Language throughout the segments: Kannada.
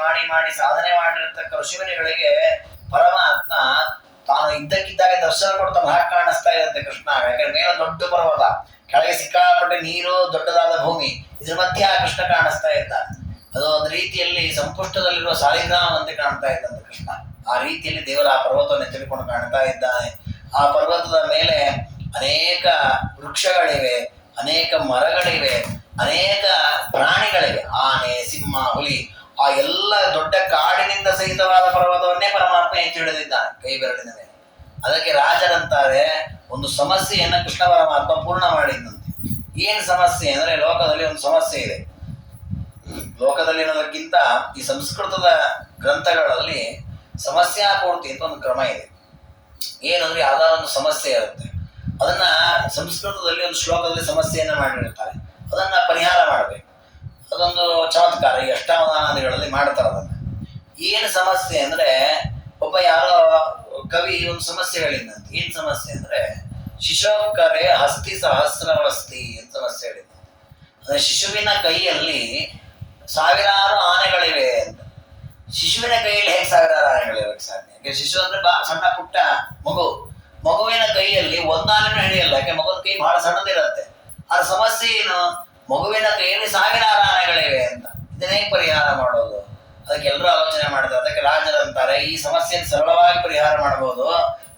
ಮಾಡಿ ಮಾಡಿ ಮಾಡಿ ಸಾಧನೆ ಮಾಡಿರತಕ್ಕ ಋಷಿಮುನಿಗಳಿಗೆ ಪರಮಾತ್ಮ ತಾನು ಇದ್ದಕ್ಕಿದ್ದಾಗ ದರ್ಶನ ಕೊಡ್ತಾ ಮಹಾ ಕಾಣಿಸ್ತಾ ಇರುತ್ತೆ ಕೃಷ್ಣ. ಯಾಕಂದ್ರೆ ಮೇಲೆ ದೊಡ್ಡ ಪರ್ವತ, ಕೆಳಗೆ ಸಿಕ್ಕಾಪಟ್ಟೆ ನೀರು, ದೊಡ್ಡದಾದ ಭೂಮಿ, ಇದ್ರ ಮಧ್ಯೆ ಆ ಕೃಷ್ಣ ಕಾಣಿಸ್ತಾ ಇದ್ದ. ಅದು ಒಂದು ರೀತಿಯಲ್ಲಿ ಸಂಪುಷ್ಟದಲ್ಲಿರುವ ಸಾಲಿಗ್ರಾಮ ಅಂತ ಕಾಣ್ತಾ ಇದ್ದಂತೆ ಕೃಷ್ಣ. ಆ ರೀತಿಯಲ್ಲಿ ದೇವರ ಆ ಪರ್ವತವನ್ನು ಎತ್ತಿಕೊಂಡು ಕಾಣ್ತಾ ಇದ್ದಾನೆ. ಆ ಪರ್ವತದ ಮೇಲೆ ಅನೇಕ ವೃಕ್ಷಗಳಿವೆ, ಅನೇಕ ಮರಗಳಿವೆ, ಅನೇಕ ಪ್ರಾಣಿಗಳಿವೆ, ಆನೆ, ಸಿಂಹ, ಹುಲಿ. ಆ ಎಲ್ಲ ದೊಡ್ಡ ಕಾಡಿನಿಂದ ಸಹಿತವಾದ ಪರ್ವತವನ್ನೇ ಪರಮಾತ್ಮ ಎತ್ತಿ ಹಿಡಿದಿದ್ದಾನೆ ಕೈ ಬೆರಳಿನ ಮೇಲೆ. ಅದಕ್ಕೆ ರಾಜರಂತಾರೆ, ಒಂದು ಸಮಸ್ಯೆಯನ್ನ ಕೃಷ್ಣ ಪರಮಾತ್ಮ ಪೂರ್ಣ ಮಾಡಿದ್ದಂತೆ. ಏನ್ ಸಮಸ್ಯೆ ಅಂದ್ರೆ, ಲೋಕದಲ್ಲಿ ಒಂದು ಸಮಸ್ಯೆ ಇದೆ. ಲೋಕದಲ್ಲಿ ಅನ್ನೋದಕ್ಕಿಂತ ಈ ಸಂಸ್ಕೃತದ ಗ್ರಂಥಗಳಲ್ಲಿ ಸಮಸ್ಯಾಪೂರ್ತಿ ಅಂತ ಒಂದು ಕ್ರಮ ಇದೆ. ಏನಂದ್ರೆ ಯಾವ್ದಾದ್ರು ಒಂದು ಸಮಸ್ಯೆ ಇರುತ್ತೆ, ಅದನ್ನ ಸಂಸ್ಕೃತದಲ್ಲಿ ಒಂದು ಶ್ಲೋಕದಲ್ಲಿ ಸಮಸ್ಯೆಯನ್ನ ಮಾಡಿರ್ತಾರೆ, ಅದನ್ನ ಪರಿಹಾರ ಮಾಡಬೇಕು. ಅದೊಂದು ಚಮತ್ಕಾರ. ಈ ಅಷ್ಟಾವಧಾನಾದಿಗಳಲ್ಲಿ ಮಾಡ್ತಾರೆ ಅದನ್ನ. ಏನು ಸಮಸ್ಯೆ ಅಂದ್ರೆ, ಒಬ್ಬ ಯಾರೋ ಕವಿ ಒಂದು ಸಮಸ್ಯೆ ಹೇಳಿದ್ದಂತೆ. ಏನ್ ಸಮಸ್ಯೆ ಅಂದ್ರೆ, ಶಿಶೋಕರೆ ಹಸ್ತಿ ಸಹಸ್ರವಸ್ತಿ ಅಂತ ಸಮಸ್ಯೆ ಹೇಳಿದ್ದ. ಅಂದ್ರೆ ಶಿಶುವಿನ ಕೈಯಲ್ಲಿ ಸಾವಿರಾರು ಆನೆಗಳಿವೆ ಅಂತ. ಶಿಶುವಿನ ಕೈಯಲ್ಲಿ ಹೇಗೆ ಸಾವಿರಾರು ಆನೆಗಳಿರಕ್ಕೆ ಸಾಧ್ಯ? ಯಾಕೆ ಶಿಶು ಅಂದ್ರೆ ಸಣ್ಣ ಪುಟ್ಟ ಮಗುವಿನ ಕೈಯಲ್ಲಿ ಒಂದಾನೆನೂ ಹಿಡಿಯಲ್ಲ, ಯಾಕೆ ಮಗುವಿನ ಕೈ ಬಹಳ ಸಣ್ಣದಿರುತ್ತೆ. ಅದ್ರ ಸಮಸ್ಯೆ ಏನು? ಮಗುವಿನ ಕೈಯಲ್ಲಿ ಸಾವಿರಾರು ಆನೆಗಳಿವೆ ಅಂತ. ಇದನ್ನೇ ಪರಿಹಾರ ಮಾಡೋದು? ಅದಕ್ಕೆ ಎಲ್ಲರೂ ಆಲೋಚನೆ ಮಾಡ್ತಾರೆ. ಅದಕ್ಕೆ ರಾಜರಂತಾರೆ, ಈ ಸಮಸ್ಯೆಯನ್ನು ಸರಳವಾಗಿ ಪರಿಹಾರ ಮಾಡಬಹುದು.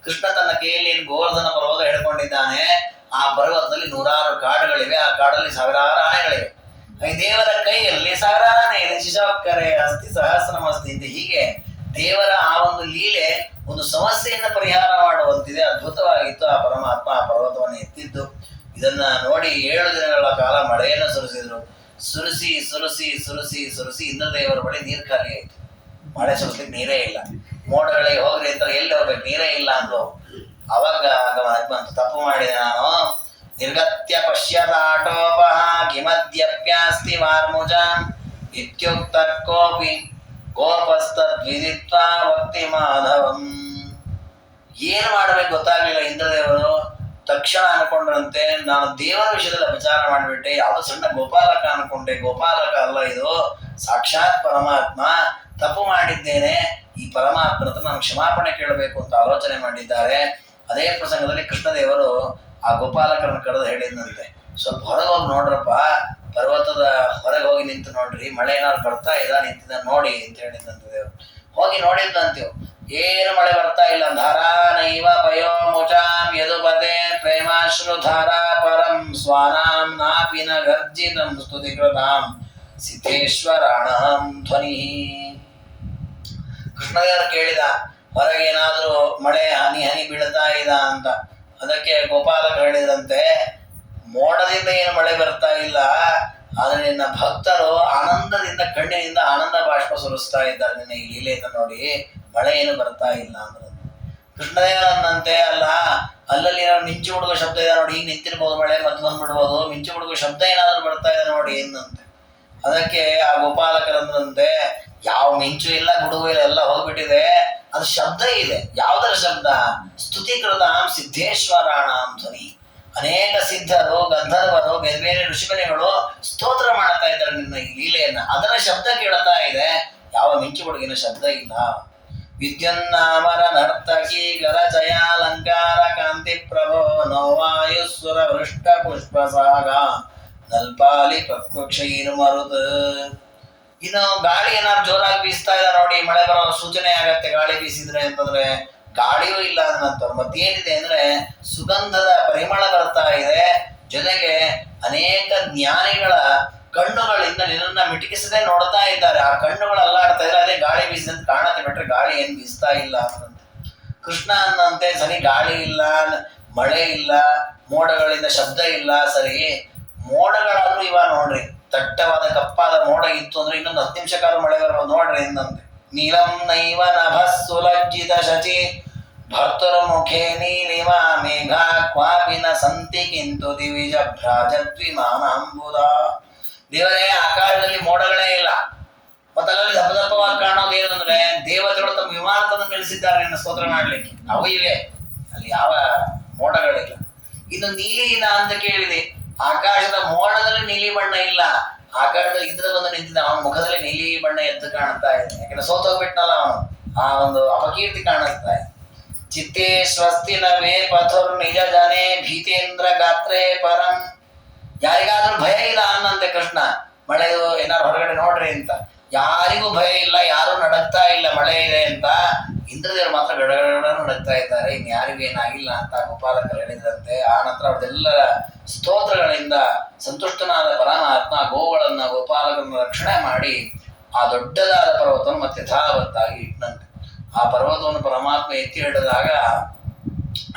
ಕೃಷ್ಣ ತನ್ನ ಕೈಯಲ್ಲಿ ಏನು ಗೋವರ್ಧನ ಪರ್ವತ ಹಿಡ್ಕೊಂಡಿದ್ದಾನೆ, ಆ ಪರ್ವತದಲ್ಲಿ ನೂರಾರು ಕಾಡುಗಳಿವೆ, ಆ ಕಾಡಲ್ಲಿ ಸಾವಿರಾರು ಆನೆಗಳಿವೆ. ದೇವರ ಕೈಯಲ್ಲಿ ಸಾವಿರಾರು ಆನೆ ಇದೆ. ಶಿಶೋಕರೆ ಹಸ್ತಿ ಸಹಸ್ರಮಸ್ತಿ ಅಂತ. ಹೀಗೆ ದೇವರ ಆ ಒಂದು ಲೀಲೆ ಒಂದು ಸಮಸ್ಯೆಯನ್ನ ಪರಿಹಾರ ಮಾಡುವಂತಿದೆ. ಅದ್ಭುತವಾಗಿತ್ತು. ಆ ಪರಮಾತ್ಮ ಆ ಪರ್ವತವನ್ನು ಎತ್ತಿದ್ದು. ಇದನ್ನ ನೋಡಿ 7 ದಿನಗಳ ಕಾಲ ಮಳೆಯನ್ನು ಸುರಿಸಿದ್ರು. ಸುರಿಸಿ ಸುರಿಸಿ ಸುರಿಸಿ ಸುರಿಸಿ ಇಂದ್ರದೇವರ ಬಳಿ ನೀರು ಖಾಲಿ ಆಯ್ತು. ಮಳೆ ಸುರಿಸ್ಲಿಕ್ಕೆ ನೀರೇ ಇಲ್ಲ. ಮೋಡಗಳಿಗೆ ಹೋಗ್ರಿ ಅಂತ, ಎಲ್ಲಿ ಹೋಗ್ಬೇಕು, ನೀರೇ ಇಲ್ಲ ಅಂದ್ರು. ಅವಾಗ ಬಂತು, ತಪ್ಪು ಮಾಡಿದೆ ನಾನು. ನಿರ್ಗತ್ಯ ಪಶ್ಯತಾಟೋಪಹ ಕಿಮದ್ಯಪ್ಯಾಸ್ತಿ ವಾರ್ಮುಜ ಇತ್ಯುಕ್ತ ಕೋಪಿ ಗೋಪಸ್ತದ್ವಿದಿತ್ವಾ ಭಕ್ತಿ ಮಾಧವಂ. ಏನು ಮಾಡ್ಬೇಕು ಗೊತ್ತಾಗ್ಲಿಲ್ಲ ಇಂದ್ರದೇವರು. ತಕ್ಷಣ ಅನ್ಕೊಂಡ್ರಂತೆ, ನಾನು ದೇವರ ವಿಷಯದಲ್ಲಿ ಅಪಚಾರ ಮಾಡಿಬಿಟ್ಟೆ. ಯಾವ್ದೋ ಸಣ್ಣ ಗೋಪಾಲಕ ಅನ್ಕೊಂಡೆ. ಗೋಪಾಲಕ ಅಲ್ಲ, ಇದು ಸಾಕ್ಷಾತ್ ಪರಮಾತ್ಮ. ತಪ್ಪು ಮಾಡಿದ್ದೇನೆ. ಈ ಪರಮಾತ್ಮನ ಹತ್ರ ನಾನು ಕ್ಷಮಾಪಣೆ ಕೇಳಬೇಕು ಅಂತ ಆಲೋಚನೆ ಮಾಡಿದ್ದಾರೆ. ಅದೇ ಪ್ರಸಂಗದಲ್ಲಿ ಕೃಷ್ಣದೇವರು ಆ ಗೋಪಾಲಕರನ್ನು ಕರೆದು ಹೇಳಿದಂತೆ, ಸ್ವಲ್ಪ ಹೊರಗೆ ಹೋಗಿ ನೋಡ್ರಪ್ಪ, ಪರ್ವತದ ಹೊರಗೆ ಹೋಗಿ ನಿಂತು ನೋಡ್ರಿ, ಮಳೆ ಏನಾದ್ರು ಬರ್ತಾ ಇಲ್ಲ, ನಿಂತಿದ್ದ ನೋಡಿ ಅಂತ ಹೇಳಿದಂತೆ ದೇವರು. ಹೋಗಿ ನೋಡಿದ್ದಂತೀವ್, ಏನು ಮಳೆ ಬರ್ತಾ ಇಲ್ಲ. ಧಾರಾನೈವ ಪಯೋ ಮುಚಾಂ ಯದುಪತೆ ಪ್ರೇಮಾಶ್ರು ಧಾರಾ ಪರಂ ಸ್ವಾನಾಂ ನಾಪಿ ನ ಗರ್ಜಿತಂ ಸ್ತುತಿ ಕೃತಾಂ ಸಿದ್ಧೇಶ್ವರಾಣಂ ಧ್ವನಿ. ಕೃಷ್ಣದೇವರು ಕೇಳಿದ, ಹೊರಗೆ ಏನಾದರೂ ಮಳೆ ಹನಿ ಹನಿ ಬೀಳ್ತಾ ಇದ ಅಂತ. ಅದಕ್ಕೆ ಗೋಪಾಲಕ ಹೇಳಿದಂತೆ, ಮೋಡದಿಂದ ಏನು ಮಳೆ ಬರ್ತಾ ಇಲ್ಲ, ಆದ್ರೆ ನಿನ್ನ ಭಕ್ತರು ಆನಂದದಿಂದ ಕಣ್ಣಿನಿಂದ ಆನಂದ ಬಾಷ್ಪ ಸುರಿಸ್ತಾ ಇದ್ದಾರೆ ನಿನ್ನ ಈ ಲೀಲೆಯನ್ನು ನೋಡಿ, ಮಳೆ ಏನು ಬರ್ತಾ ಇಲ್ಲ ಅಂದ್ರೆ. ಕೃಷ್ಣದೇವರನ್ನಂತೆ, ಅಲ್ಲ ಅಲ್ಲಲ್ಲಿ ಏನಾದ್ರು ಮಿಂಚು ಹುಡುಗೋ ಶಬ್ದ ಇದೆ ನೋಡಿ, ಈಗ ನಿಂತಿರ್ಬೋದು ಮಳೆ, ಮತ್ತೆ ಬಂದ್ಬಿಡ್ಬೋದು, ಮಿಂಚು ಹುಡುಗೋ ಶಬ್ದ ಏನಾದ್ರು ಬರ್ತಾ ಇದೆ ನೋಡಿ ಎಂದಂತೆ. ಅದಕ್ಕೆ ಆ ಗೋಪಾಲಕರಂದ್ರಂತೆ, ಯಾವ ಮಿಂಚು ಇಲ್ಲ, ಗುಡುಗು ಇಲ್ಲ, ಎಲ್ಲ ಹೋಗ್ಬಿಟ್ಟಿದೆ. ಅದು ಶಬ್ದ ಇದೆ. ಯಾವುದರ ಶಬ್ದ? ಸ್ತುತಿಕೃತಾಂ ಸಿದ್ಧೇಶ್ವರಾಣಾಂ ಧ್ವನಿ. ಅನೇಕ ಸಿದ್ಧರು, ಗಂಧರ್ವರು, ಬೇರೆ ಬೇರೆ ಋಷಿಮುನಿಗಳು ಸ್ತೋತ್ರ ಮಾಡ್ತಾ ಇದ್ದಾರೆ ನಿನ್ನ ಈ ಲೀಲೆಯನ್ನ. ಅದರ ಶಬ್ದ ಕೇಳ್ತಾ ಇದೆ, ಯಾವ ಮಿಂಚು ಹುಡುಗಿನ ಶಬ್ದ ಇಲ್ಲ. ವಿದ್ಯುನ್ನಾಮರ ನರ್ತಕಿ ಗರಜಯಾಲಂಕಾರ ಕಾಂತಿ ಪ್ರಭೋ ನೋವಾಯುಸ್ವರ ವೃಷ್ಟ ಪುಷ್ಪ ಸಾಗ ನಲ್ಪಾಲಿ ಪಕ್ವಕ್ಷೈನು ಮರುದ. ಇನ್ನು ಗಾಳಿ ಏನಾದ್ರು ಜೋರಾಗಿ ಬೀಸ್ತಾ ಇದೆ ನೋಡಿ, ಮಳೆ ಬರೋ ಸೂಚನೆ ಆಗತ್ತೆ ಗಾಳಿ ಬೀಸಿದ್ರೆ ಅಂತಂದ್ರೆ. ಗಾಳಿಯೂ ಇಲ್ಲ ಅನ್ನಂತವ್ರು. ಮತ್ತೇನಿದೆ ಅಂದ್ರೆ, ಸುಗಂಧದ ಪರಿಮಳ ಬರ್ತಾ ಇದೆ. ಜೊತೆಗೆ ಅನೇಕ ಜ್ಞಾನಿಗಳ ಕಣ್ಣುಗಳಿಂದ ನಿನ್ನನ್ನ ಮಿಟಕಿಸದೆ ನೋಡ್ತಾ ಇದ್ದಾರೆ. ಆ ಕಣ್ಣುಗಳು ಅಲ್ಲಾಡ್ತಾ ಇದ್ದಾರೆ. ಅದೇ ಗಾಳಿ ಬೀಸಿದಂತ ಕಾಣತ್ತೆ, ಬಿಟ್ರೆ ಗಾಳಿ ಏನ್ ಬೀಸ್ತಾ ಇಲ್ಲ ಅನ್ನಂತೆ. ಕೃಷ್ಣ ಅನ್ನಂತೆ, ಸರಿ ಗಾಳಿ ಇಲ್ಲ, ಮಳೆ ಇಲ್ಲ, ಮೋಡಗಳಿಂದ ಶಬ್ದ ಇಲ್ಲ, ಸರಿ ಮೋಡಗಳಾದ್ರೂ ಇವ ನೋಡ್ರಿ, ದಟ್ಟವಾದ ಕಪ್ಪಾದ ಮೋಡ ಇತ್ತು ಅಂದ್ರೆ ಇನ್ನೊಂದು 10 ನಿಮಿಷಕ್ಕಾದ್ರೂ ಮಳೆ ಬರ್ಬೋದು ನೋಡ್ರಿ ಎಂದಂತೆ. ನೀಲಂ ನೈವ ನಭಸ್ಸುಲಜ್ಜಿತ ಶಚಿ ಭರ್ತುರ್ಮುಖೇ ನೀಲಿಮಾ ಮೇಘ ಕ್ವಾಪಿ ನ ಸಂತಿ ಕಿಂತು ದಿವಿಜ ಭ್ರಾಜದ್ವಿಮಾನಾಂಬುದ. ದೇವರೇ, ಆಕಾಶದಲ್ಲಿ ಮೋಡಗಳೇ ಇಲ್ಲ, ಮತ್ತಲ್ಲಿ ದಪ್ಪ ದಪ್ಪವಾಗಿ ಕಾಣೋದು ಏನಂದ್ರೆ, ದೇವತೆಗಳು ತಮ್ಮ ವಿಮಾನ ತಂದು ನಿಲ್ಲಿಸಿದ್ದಾರೆ ನಿನ್ನ ಸ್ತೋತ್ರ ಮಾಡ್ಲಿಕ್ಕೆ. ಅವು ಇವೆ, ಅಲ್ಲಿ ಯಾವ ಮೋಡಗಳಿಲ್ಲ. ಇನ್ನು ನೀಲಿನ ಅಂತ ಕೇಳಿದೆ, ಆಕಾಶದ ಮೋಡದಲ್ಲಿ ನೀಲಿ ಬಣ್ಣ ಇಲ್ಲ, ಆ ಕಾಲದಲ್ಲಿ ಇದ್ರಲ್ಲಿ ಒಂದು ನಿಂತಿದ್ದ, ಅವನ ಮುಖದಲ್ಲಿ ನೀಲಿ ಬಣ್ಣ ಎದ್ದು ಕಾಣ್ತಾ ಇದೆ, ಯಾಕಂದ್ರೆ ಸೋತೋಗ್ಬಿಟ್ನಲ್ಲ ಅವನು, ಆ ಒಂದು ಅಪಕೀರ್ತಿ ಕಾಣಿಸ್ತಾ ಇದೆ. ಚಿತ್ತೇ ಸ್ವಸ್ತಿ ನವೇ ಪಥುರ್ ನಿಜ ಜನೇ ಭೀತೇಂದ್ರ ಗಾತ್ರೇ ಪರಂ. ಯಾರಿಗಾದ್ರೂ ಭಯ ಇಲ್ಲ ಅನ್ನಂತೆ ಕೃಷ್ಣ, ಮಳೆದು ಏನಾರು ಹೊರಗಡೆ ನೋಡ್ರಿ ಅಂತ. ಯಾರಿಗೂ ಭಯ ಇಲ್ಲ, ಯಾರು ನಡಗ್ತಾ ಇಲ್ಲ ಮಳೆ ಇದೆ ಅಂತ. ಇಂದ್ರದೇವರು ಮಾತ್ರ ಗಡಗಡ ನಡಗ್ತಾ ಇದ್ದಾರೆ, ಇನ್ಯಾರಿಗೂ ಏನಾಗಿಲ್ಲ ಅಂತ ಗೋಪಾಲಕರು ಹೇಳಿದ್ರಂತೆ. ಆ ನಂತರ ಅವ್ರದೆಲ್ಲರ ಸ್ತೋತ್ರಗಳಿಂದ ಸಂತುಷ್ಟನಾದ ಪರಮಾತ್ಮ ಗೋಗಳನ್ನ ಗೋಪಾಲಕರನ್ನ ರಕ್ಷಣೆ ಮಾಡಿ ಆ ದೊಡ್ಡದಾದ ಪರ್ವತವನ್ನು ಮತ್ತೆ ಯಥಾವತ್ತಾಗಿ ಇಟ್ಟನಂತೆ. ಆ ಪರ್ವತವನ್ನು ಪರಮಾತ್ಮ ಎತ್ತಿ ಹಿಡಿದಾಗ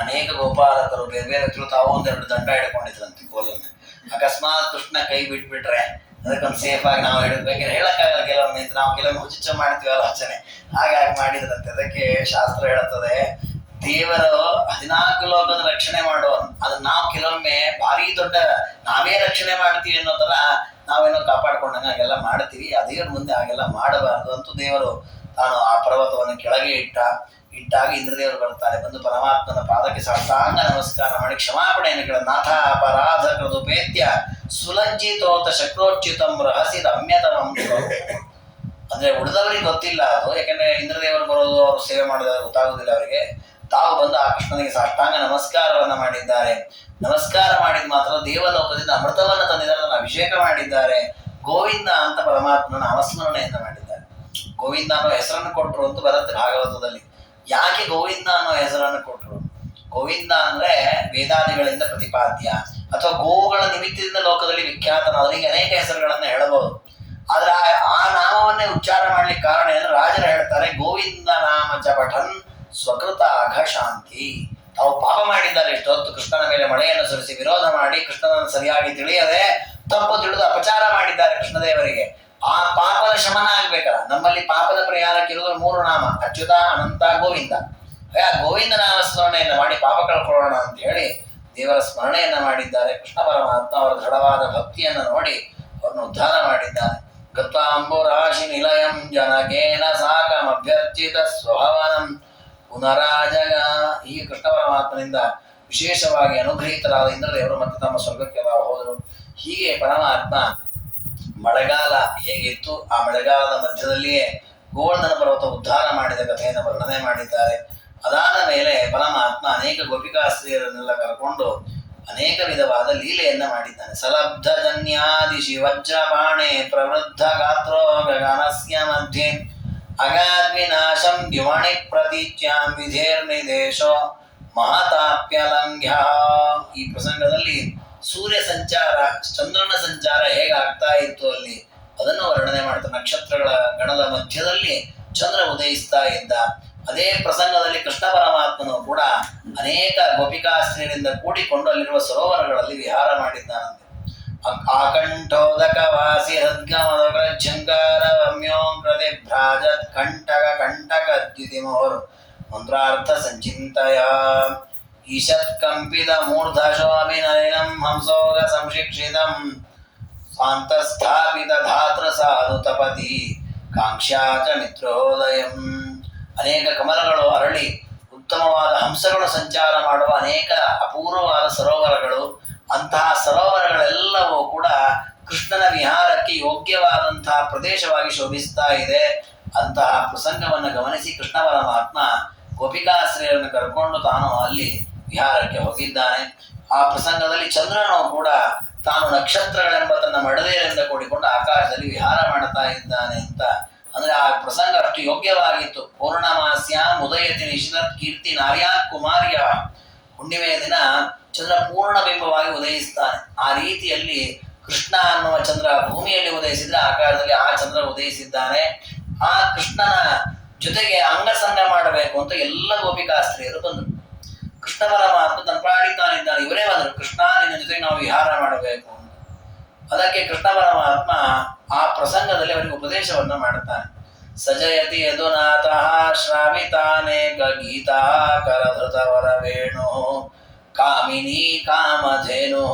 ಅನೇಕ ಗೋಪಾಲಕರು ಬೇರೆ ಬೇರೆ ತಾವು ಒಂದೆರಡು ದಂಡ ಹಿಡ್ಕೊಂಡಿದ್ರಂತೆ ಕೋಲನ್ನು. ಅಕಸ್ಮಾತ್ ಕೃಷ್ಣ ಕೈ ಬಿಟ್ಬಿಟ್ರೆ ಅದಕ್ಕೊಂದು ಸೇಫ್ ಆಗಿ ನಾವು ಹಿಡಿದ್ಬೇಕಂದ್ರೆ ಹೇಳಕ್ಕಾಗಲ್ಲ. ಕೆಲವೊಮ್ಮೆ ನಾವು ಕೆಲವೊಮ್ಮೆ ಹುಚ್ಚ ಮಾಡ್ತೀವಲ್ಲ ವಚನೆ, ಹಾಗಾಗಿ ಮಾಡಿದ್ರಂತೆ. ಅದಕ್ಕೆ ಶಾಸ್ತ್ರ ಹೇಳುತ್ತದೆ, ದೇವರು 14 ಲೋಕದ ರಕ್ಷಣೆ ಮಾಡುವನು. ಅದನ್ನ ನಾವು ಕೆಲವೊಮ್ಮೆ ಭಾರಿ ದೊಡ್ಡ ನಾವೇ ರಕ್ಷಣೆ ಮಾಡ್ತೀವಿ ಅನ್ನೋ ತರ ನಾವೇನೋ ಕಾಪಾಡ್ಕೊಂಡಂಗೆ ಹಾಗೆಲ್ಲ ಮಾಡ್ತೀವಿ. ದೇವರ ಮುಂದೆ ಹಾಗೆಲ್ಲ ಮಾಡಬಾರದು ಅಂತೂ ದೇವರು ತಾನು ಆ ಪರ್ವತವನ್ನು ಕೆಳಗೆ ಇಟ್ಟಾಗ ಇಂದ್ರದೇವರು ಬರ್ತಾರೆ. ಬಂದು ಪರಮಾತ್ಮನ ಪಾದಕ್ಕೆ ಸಾಷ್ಟಾಂಗ ನಮಸ್ಕಾರ ಮಾಡಿ ಕ್ಷಮಾಪಣೆಯನ್ನು ಕೇಳ. ನಾಥ ಅಪರಾಧ ಕೃದುಪೇತ್ಯ ಸುಲಜ್ಜಿತೋತ ಶಕ್ರೋಚ್ಯುತಂ ರಹಸಿ ರಮ್ಯತಮಂ. ಅಂದ್ರೆ ಉಳಿದವರಿಗೆ ಗೊತ್ತಿಲ್ಲ ಅದು, ಯಾಕಂದ್ರೆ ಇಂದ್ರದೇವರು ಬರೋದು, ಅವರು ಸೇವೆ ಮಾಡೋದು ಗೊತ್ತಾಗುದಿಲ್ಲ ಅವರಿಗೆ. ತಾವು ಬಂದು ಆ ಕೃಷ್ಣನಿಗೆ ಸಾಷ್ಟಾಂಗ ನಮಸ್ಕಾರವನ್ನ ಮಾಡಿದ್ದಾರೆ. ನಮಸ್ಕಾರ ಮಾಡಿದ ಮಾತ್ರ ದೇವಲೋಕದಿಂದ ಅಮೃತವನ್ನ ತಂದಿದ್ದಾರೆ, ಅದನ್ನು ಅಭಿಷೇಕ ಮಾಡಿದ್ದಾರೆ. ಗೋವಿಂದ ಅಂತ ಪರಮಾತ್ಮನ ನಾಮಸ್ಮರಣೆಯನ್ನ ಮಾಡಿದ್ದಾರೆ. ಗೋವಿಂದ ಅನ್ನೋ ಹೆಸರನ್ನು ಕೊಟ್ಟರು ಅಂತ ಬರುತ್ತೆ ಭಾಗವತದಲ್ಲಿ. ಯಾಕೆ ಗೋವಿಂದ ಅನ್ನೋ ಹೆಸರನ್ನು ಕೊಟ್ಟರು? ಗೋವಿಂದ ಅಂದ್ರೆ ವೇದಾದಿಗಳಿಂದ ಪ್ರತಿಪಾದ್ಯ ಅಥವಾ ಗೋವುಗಳ ನಿಮಿತ್ತದಿಂದ ಲೋಕದಲ್ಲಿ ವಿಖ್ಯಾತನಾದವರಿಗೆ ಅನೇಕ ಹೆಸರುಗಳನ್ನ ಹೇಳಬಹುದು. ಆದ್ರೆ ಆ ನಾಮವನ್ನೇ ಉಚ್ಚಾರ ಮಾಡ್ಲಿಕ್ಕೆ ಕಾರಣ ಏನು? ರಾಜರು ಹೇಳ್ತಾರೆ, ಗೋವಿಂದ ನಾಮ ಜಪಠನ್ ಸ್ವಕೃತ ಅಘ ಶಾಂತಿ. ತಾವು ಪಾಪ ಮಾಡಿದ್ದಾರೆ ಇಷ್ಟೊತ್ತು, ಕೃಷ್ಣನ ಮೇಲೆ ಮಳೆಯನ್ನು ಸುರಿಸಿ ವಿರೋಧ ಮಾಡಿ ಕೃಷ್ಣನನ್ನು ಸರಿಯಾಗಿ ತಿಳಿಯದೆ ತಪ್ಪು ತಿಳಿದು ಅಪಚಾರ ಮಾಡಿದ್ದಾರೆ ಕೃಷ್ಣದೇವರಿಗೆ. ಆ ಪಾಪದ ಶಮನ ಆಗ್ಬೇಕಲ್ಲ. ನಮ್ಮಲ್ಲಿ ಪಾಪದ ಪರಿಹಾರಕ್ಕೆ ಇರುವುದು 3 ನಾಮ: ಅಚ್ಯುತ, ಅನಂತ, ಗೋವಿಂದ. ಆ ಗೋವಿಂದ ನಾಮ ಸ್ಮರಣೆಯನ್ನು ಮಾಡಿ ಪಾಪ ಕಳ್ಕೊಳ್ಳೋಣ ಅಂತ ಹೇಳಿ ದೇವರ ಸ್ಮರಣೆಯನ್ನ ಮಾಡಿದ್ದಾರೆ. ಕೃಷ್ಣ ಪರಮಾತ್ಮ ಅವರ ದೃಢವಾದ ಭಕ್ತಿಯನ್ನು ನೋಡಿ ಅವರನ್ನು ಉದ್ಧಾರ ಮಾಡಿದ್ದಾನೆ. ಗತ್ವಾಂಬುರಾಶಿ ನಿಲಯಂ ಜನಕೇನ ಸಾಕಂ ಅಭ್ಯರ್ಚಿತ ಸ್ವಭವನಂ ಪುನರಾಜಗ. ಈ ಕೃಷ್ಣ ಪರಮಾತ್ಮನಿಂದ ವಿಶೇಷವಾಗಿ ಅನುಗ್ರಹಿತರಾದ ಇಂದ್ರದೇವರು ಮತ್ತೆ ತಮ್ಮ ಸ್ವರ್ಗಕ್ಕೆ ಹೋದರು. ಹೀಗೆ ಪರಮಾತ್ಮ ಮಳೆಗಾಲ ಹೇಗಿತ್ತು, ಆ ಮಳೆಗಾಲದ ಮಧ್ಯದಲ್ಲಿಯೇ ಗೋವರ್ಧನ ಪರ್ವತ ಉದ್ಧಾರ ಮಾಡಿದ ಕಥೆಯನ್ನು ವರ್ಣನೆ ಮಾಡಿದ್ದಾರೆ. ಅದಾದ ಮೇಲೆ ಪರಮಾತ್ಮ ಅನೇಕ ಗೋಪಿಕಾಸ್ತ್ರೀಯರನ್ನೆಲ್ಲ ಕರ್ಕೊಂಡು ಅನೇಕ ವಿಧವಾದ ಲೀಲೆಯನ್ನ ಮಾಡಿದ್ದಾನೆ. ಸಲಬ್ಧ ಜನ್ಯಾದಿಶಿ ವಜ್ರಪಾಣೆ ಪ್ರವೃದ್ಧ ಗಾತ್ರೋ ಗಗನಸ್ಯ ಮಧ್ಯೆ ಅಗಾದ್ವಿನಾಶಂ ದ್ಯುಮಣಿ ಪ್ರತೀಚ್ಯಾಂ ವಿಧೇರ್ನಿದೇಶೋ ಮಹತಾಪ್ಯಲಂಘ್ಯ. ಈ ಪ್ರಸಂಗದಲ್ಲಿ ಸೂರ್ಯ ಸಂಚಾರ, ಚಂದ್ರನ ಸಂಚಾರ ಹೇಗಾಗ್ತಾ ಇತ್ತು ಅಲ್ಲಿ ಅದನ್ನು ವರ್ಣನೆ ಮಾಡ್ತಾರೆ. ನಕ್ಷತ್ರಗಳ ಗಣದ ಮಧ್ಯದಲ್ಲಿ ಚಂದ್ರ ಉದಯಿಸ್ತಾ ಇದ್ದ. ಅದೇ ಪ್ರಸಂಗದಲ್ಲಿ ಕೃಷ್ಣ ಪರಮಾತ್ಮನು ಕೂಡ ಅನೇಕ ಗೋಪಿಕಾಸ್ತ್ರೀಯರಿಂದ ಕೂಡಿಕೊಂಡು ಅಲ್ಲಿರುವ ಸರೋವರಗಳಲ್ಲಿ ವಿಹಾರ ಮಾಡಿದ್ದಾನಂತೆ. ಆಕಂಠೋದಕ ವಾಸಿ ಹದ್ಗಮದ ಝಂಕಾರ ರಮ್ಯೋಂ ಪ್ರತಿಭ್ರಾಜತ್ ಕಂಟಕ ಕಂಟಕ ದ್ಯುತಿಮೋರ್ ಮಂತ್ರಾರ್ಥ ಸಂಚಿಂತಯ ಈಶತ್ ಕಂಪಿತ ಮೂರ್ಧಶೋಮಿ ನಲಿನಂ ಹಂಸೋಗ ಸಂಶಿಕ್ಷಿತಂ ಸ್ವಾಂತಸ್ಥಾಪಿತ ಧಾತ್ರ ಸಾಧು ತಪತಿ ಕಾಂಕ್ಷಾಚ ಮಿತ್ರೋದಯಂ. ಅನೇಕ ಕಮಲಗಳು ಅರಳಿ ಉತ್ತಮವಾದ ಹಂಸಗಳು ಸಂಚಾರ ಮಾಡುವ ಅನೇಕ ಅಪೂರ್ವವಾದ ಸರೋವರಗಳು. ಅಂತಹ ಸರೋವರಗಳೆಲ್ಲವೂ ಕೂಡ ಕೃಷ್ಣನ ವಿಹಾರಕ್ಕೆ ಯೋಗ್ಯವಾದಂತಹ ಪ್ರದೇಶವಾಗಿ ಶೋಭಿಸ್ತಾ ಇದೆ. ಅಂತಹ ಪ್ರಸಂಗವನ್ನು ಗಮನಿಸಿ ಕೃಷ್ಣ ಪರಮಾತ್ಮ ಗೋಪಿಕಾಶ್ರೀಯರನ್ನು ಕರ್ಕೊಂಡು ತಾನು ಅಲ್ಲಿ ವಿಹಾರಕ್ಕೆ ಹೋಗಿದ್ದಾನೆ. ಆ ಪ್ರಸಂಗದಲ್ಲಿ ಚಂದ್ರನು ಕೂಡ ತಾನು ನಕ್ಷತ್ರಗಳೆಂಬ ತನ್ನ ಮಡದೇರಿಂದ ಕೂಡಿಕೊಂಡು ಆಕಾಶದಲ್ಲಿ ವಿಹಾರ ಮಾಡ್ತಾ ಇದ್ದಾನೆ ಅಂತ. ಅಂದ್ರೆ ಆ ಪ್ರಸಂಗ ಅಷ್ಟು ಯೋಗ್ಯವಾಗಿತ್ತು. ಪೂರ್ಣಮಾಸ್ಯ ಉದಯತಿ ನಿಶಿತ್ ಕೀರ್ತಿ ನಾರ್ಯಾ ಕುಮಾರ್ಯ. ಹುಣ್ಣಿಮೆಯ ದಿನ ಚಂದ್ರ ಪೂರ್ಣ ಬಿಂಬವಾಗಿ ಉದಯಿಸ್ತಾನೆ. ಆ ರೀತಿಯಲ್ಲಿ ಕೃಷ್ಣ ಅನ್ನುವ ಚಂದ್ರ ಭೂಮಿಯಲ್ಲಿ ಉದಯಿಸಿದ್ರೆ ಆಕಾಶದಲ್ಲಿ ಆ ಚಂದ್ರ ಉದಯಿಸಿದ್ದಾನೆ. ಆ ಕೃಷ್ಣನ ಜೊತೆಗೆ ಅಂಗಸಂಗ ಮಾಡಬೇಕು ಅಂತ ಎಲ್ಲ ಗೋಪಿಕಾಸ್ತ್ರೀಯರು ಬಂದರು. ಕೃಷ್ಣ ಪರಮಾತ್ಮ ತನ್ನ ಪ್ರಾಣಿತಾನಿದ್ದಾನೆ, ಇವರೇ ಬಂದರು, ಕೃಷ್ಣ ನಿನ್ನ ಜೊತೆಗೆ ನಾವು ವಿಹಾರ ಮಾಡಬೇಕು ಅಂತ. ಅದಕ್ಕೆ ಕೃಷ್ಣ ಪರಮಾತ್ಮ ಆ ಪ್ರಸಂಗದಲ್ಲಿ ಅವರಿಗೆ ಉಪದೇಶವನ್ನ ಮಾಡುತ್ತಾನೆ. ಸಜಯತಿ ಯದುನಾಥಃ ಶ್ರಾವಿತಾನೇಕ ಗೀತಾ ಕರಧೃತವರ ವೇಣು ಕಾಮಿನಿ ಕಾಮಧೇನು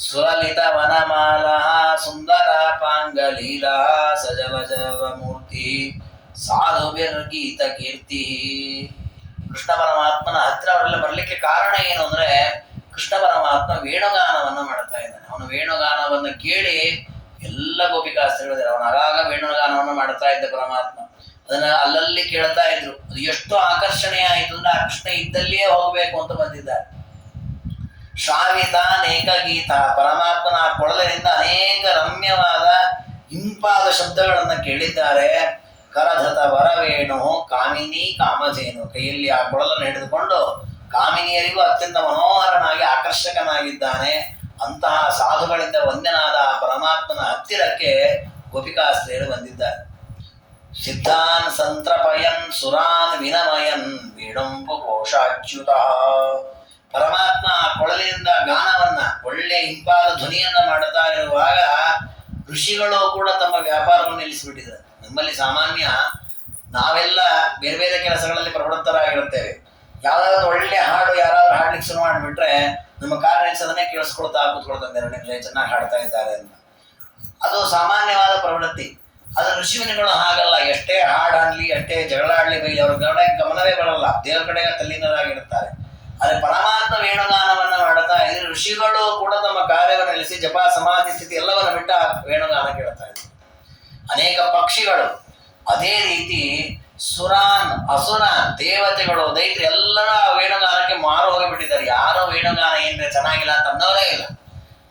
ಸುಲಲಿತ ವನಮಾಲಾ ಸುಂದರಾಪಾಂಗಲೀಲಾ ಸಜಲ ಜಲಮೂರ್ತಿ ಸಾಧುಭಿರ್ಗೀತ ಕೀರ್ತಿ. ಕೃಷ್ಣ ಪರಮಾತ್ಮನ ಹತ್ರ ಅವರೆಲ್ಲ ಬರ್ಲಿಕ್ಕೆ ಕಾರಣ ಏನು ಅಂದ್ರೆ ಕೃಷ್ಣ ಪರಮಾತ್ಮ ವೇಣುಗಾನವನ್ನ ಮಾಡ್ತಾ ಇದ್ದಾನೆ. ಅವನು ವೇಣುಗಾನವನ್ನು ಕೇಳಿ ಎಲ್ಲ ಗೋಪಿಕಾಸ್ತ್ರೀಗಳು ಅವನು ಆಗಾಗ ವೇಣುಗಾನವನ್ನು ಮಾಡ್ತಾ ಇದ್ದ ಪರಮಾತ್ಮ. ಅದನ್ನ ಅಲ್ಲಲ್ಲಿ ಕೇಳ್ತಾ ಇದ್ರು. ಅದು ಎಷ್ಟು ಆಕರ್ಷಣೀಯ ಆಯಿತು ಅಂದ್ರೆ ಆ ಕೃಷ್ಣ ಇದ್ದಲ್ಲಿಯೇ ಹೋಗ್ಬೇಕು ಅಂತ ಬಂದಿದ್ದಾರೆ. ಶ್ರಾವಿತ ಅನೇಕ ಗೀತ, ಪರಮಾತ್ಮನ ಕೊಳಲಿನಿಂದ ಅನೇಕ ರಮ್ಯವಾದ ಇಂಪಾದ ಶಬ್ದಗಳನ್ನ ಕೇಳಿದ್ದಾರೆ. ಕರಧತ ವರವೇಣು ಕಾಮಿನಿ ಕಾಮಧೇನು, ಕೈಯಲ್ಲಿ ಆ ಕೊಳಲನ್ನು ಹಿಡಿದುಕೊಂಡು ಕಾಮಿನಿಯರಿಗೂ ಅತ್ಯಂತ ಮನೋಹರನಾಗಿ ಆಕರ್ಷಕನಾಗಿದ್ದಾನೆ. ಅಂತಹ ಸಾಧುಗಳಿಂದ ವಂದ್ಯನಾದ ಪರಮಾತ್ಮನ ಹತ್ತಿರಕ್ಕೆ ಗೋಪಿಕಾಸ್ತ್ರೀಯರು ಬಂದಿದ್ದಾರೆ. ಸಿದ್ಧಾನ್ ಸಂತ್ರಪಯನ್ ಸುರಾನ್ ವಿನಮಯನ್ ವೇಣುಂಪು ಕೋಶಾಚ್ಯುತ. ಪರಮಾತ್ಮ ಕೊಳಲಿನಿಂದ ಗಾನವನ್ನ ಒಳ್ಳೆ ಇಂಪಾದ ಧ್ವನಿಯನ್ನ ಮಾಡುತ್ತಾ ಇರುವಾಗ ಋಷಿಗಳು ಕೂಡ ತಮ್ಮ ವ್ಯಾಪಾರವನ್ನು ನಿಲ್ಲಿಸಿಬಿಟ್ಟಿದ್ದಾರೆ. ನಮ್ಮಲ್ಲಿ ಸಾಮಾನ್ಯ ನಾವೆಲ್ಲ ಬೇರೆ ಬೇರೆ ಕೆಲಸಗಳಲ್ಲಿ ಪ್ರವೃತ್ತರಾಗಿರುತ್ತೇವೆ. ಯಾವ್ದಾದ್ರು ಒಳ್ಳೆ ಹಾಡು ಯಾರಾದ್ರೂ ಹಾಡ್ಲಿಕ್ಕೆ ಶುರು ಮಾಡಿಬಿಟ್ರೆ ನಮ್ಮ ಕಾರ್ ನಿಲ್ಸೋದನ್ನೇ ಕೇಳಿಸ್ಕೊಳ್ತಾ ಕೂತ್ಕೊಳ್ತಾರೆ, 2 ನಿಮಿಷ ಚೆನ್ನಾಗಿ ಹಾಡ್ತಾ ಇದ್ದಾರೆ ಅಂತ. ಅದು ಸಾಮಾನ್ಯವಾದ ಪ್ರವೃತ್ತಿ. ಅದು ಋಷಿಮುನಿಗಳು ಹಾಗಲ್ಲ. ಎಷ್ಟೇ ಹಾಡಾಡ್ಲಿ, ಎಷ್ಟೇ ಜಗಳ ಆಡ್ಲಿ, ಬೈಲಿ ಅವ್ರ ಗಮನವೇ ಬರಲ್ಲ, ದೇವರ ಕಡೆ ತಲ್ಲೀನರಾಗಿರುತ್ತಾರೆ. ಆದ್ರೆ ಪರಮಾತ್ಮ ವೇಣುಗಾನವನ್ನ ಮಾಡುತ್ತಾ ಇದ್ರೆ ಋಷಿಗಳು ಕೂಡ ತಮ್ಮ ಕಾರ್ಯವನ್ನು ನಿಲ್ಲಿಸಿ ಜಪ ಸಮಾಧಿ ಸ್ಥಿತಿ ಎಲ್ಲವನ್ನ ಬಿಟ್ಟ ವೇಣುಗಾನ ಕೇಳ್ತಾ ಇದ್ರು. ಅನೇಕ ಪಕ್ಷಿಗಳು ಅದೇ ರೀತಿ ಸುರಾನ್ ಅಸುರಾನ್ ದೇವತೆಗಳು ದೈತ್ರಿ ಎಲ್ಲರ ವೇಣುಗಾನಕ್ಕೆ ಮಾರು ಹೋಗಿಬಿಟ್ಟಿದ್ದಾರೆ. ಯಾರೋ ವೇಣುಗಾನ ಏನ್ರೆ ಚೆನ್ನಾಗಿಲ್ಲ ಅಂತ ಅನ್ನೋರೇ ಇಲ್ಲ.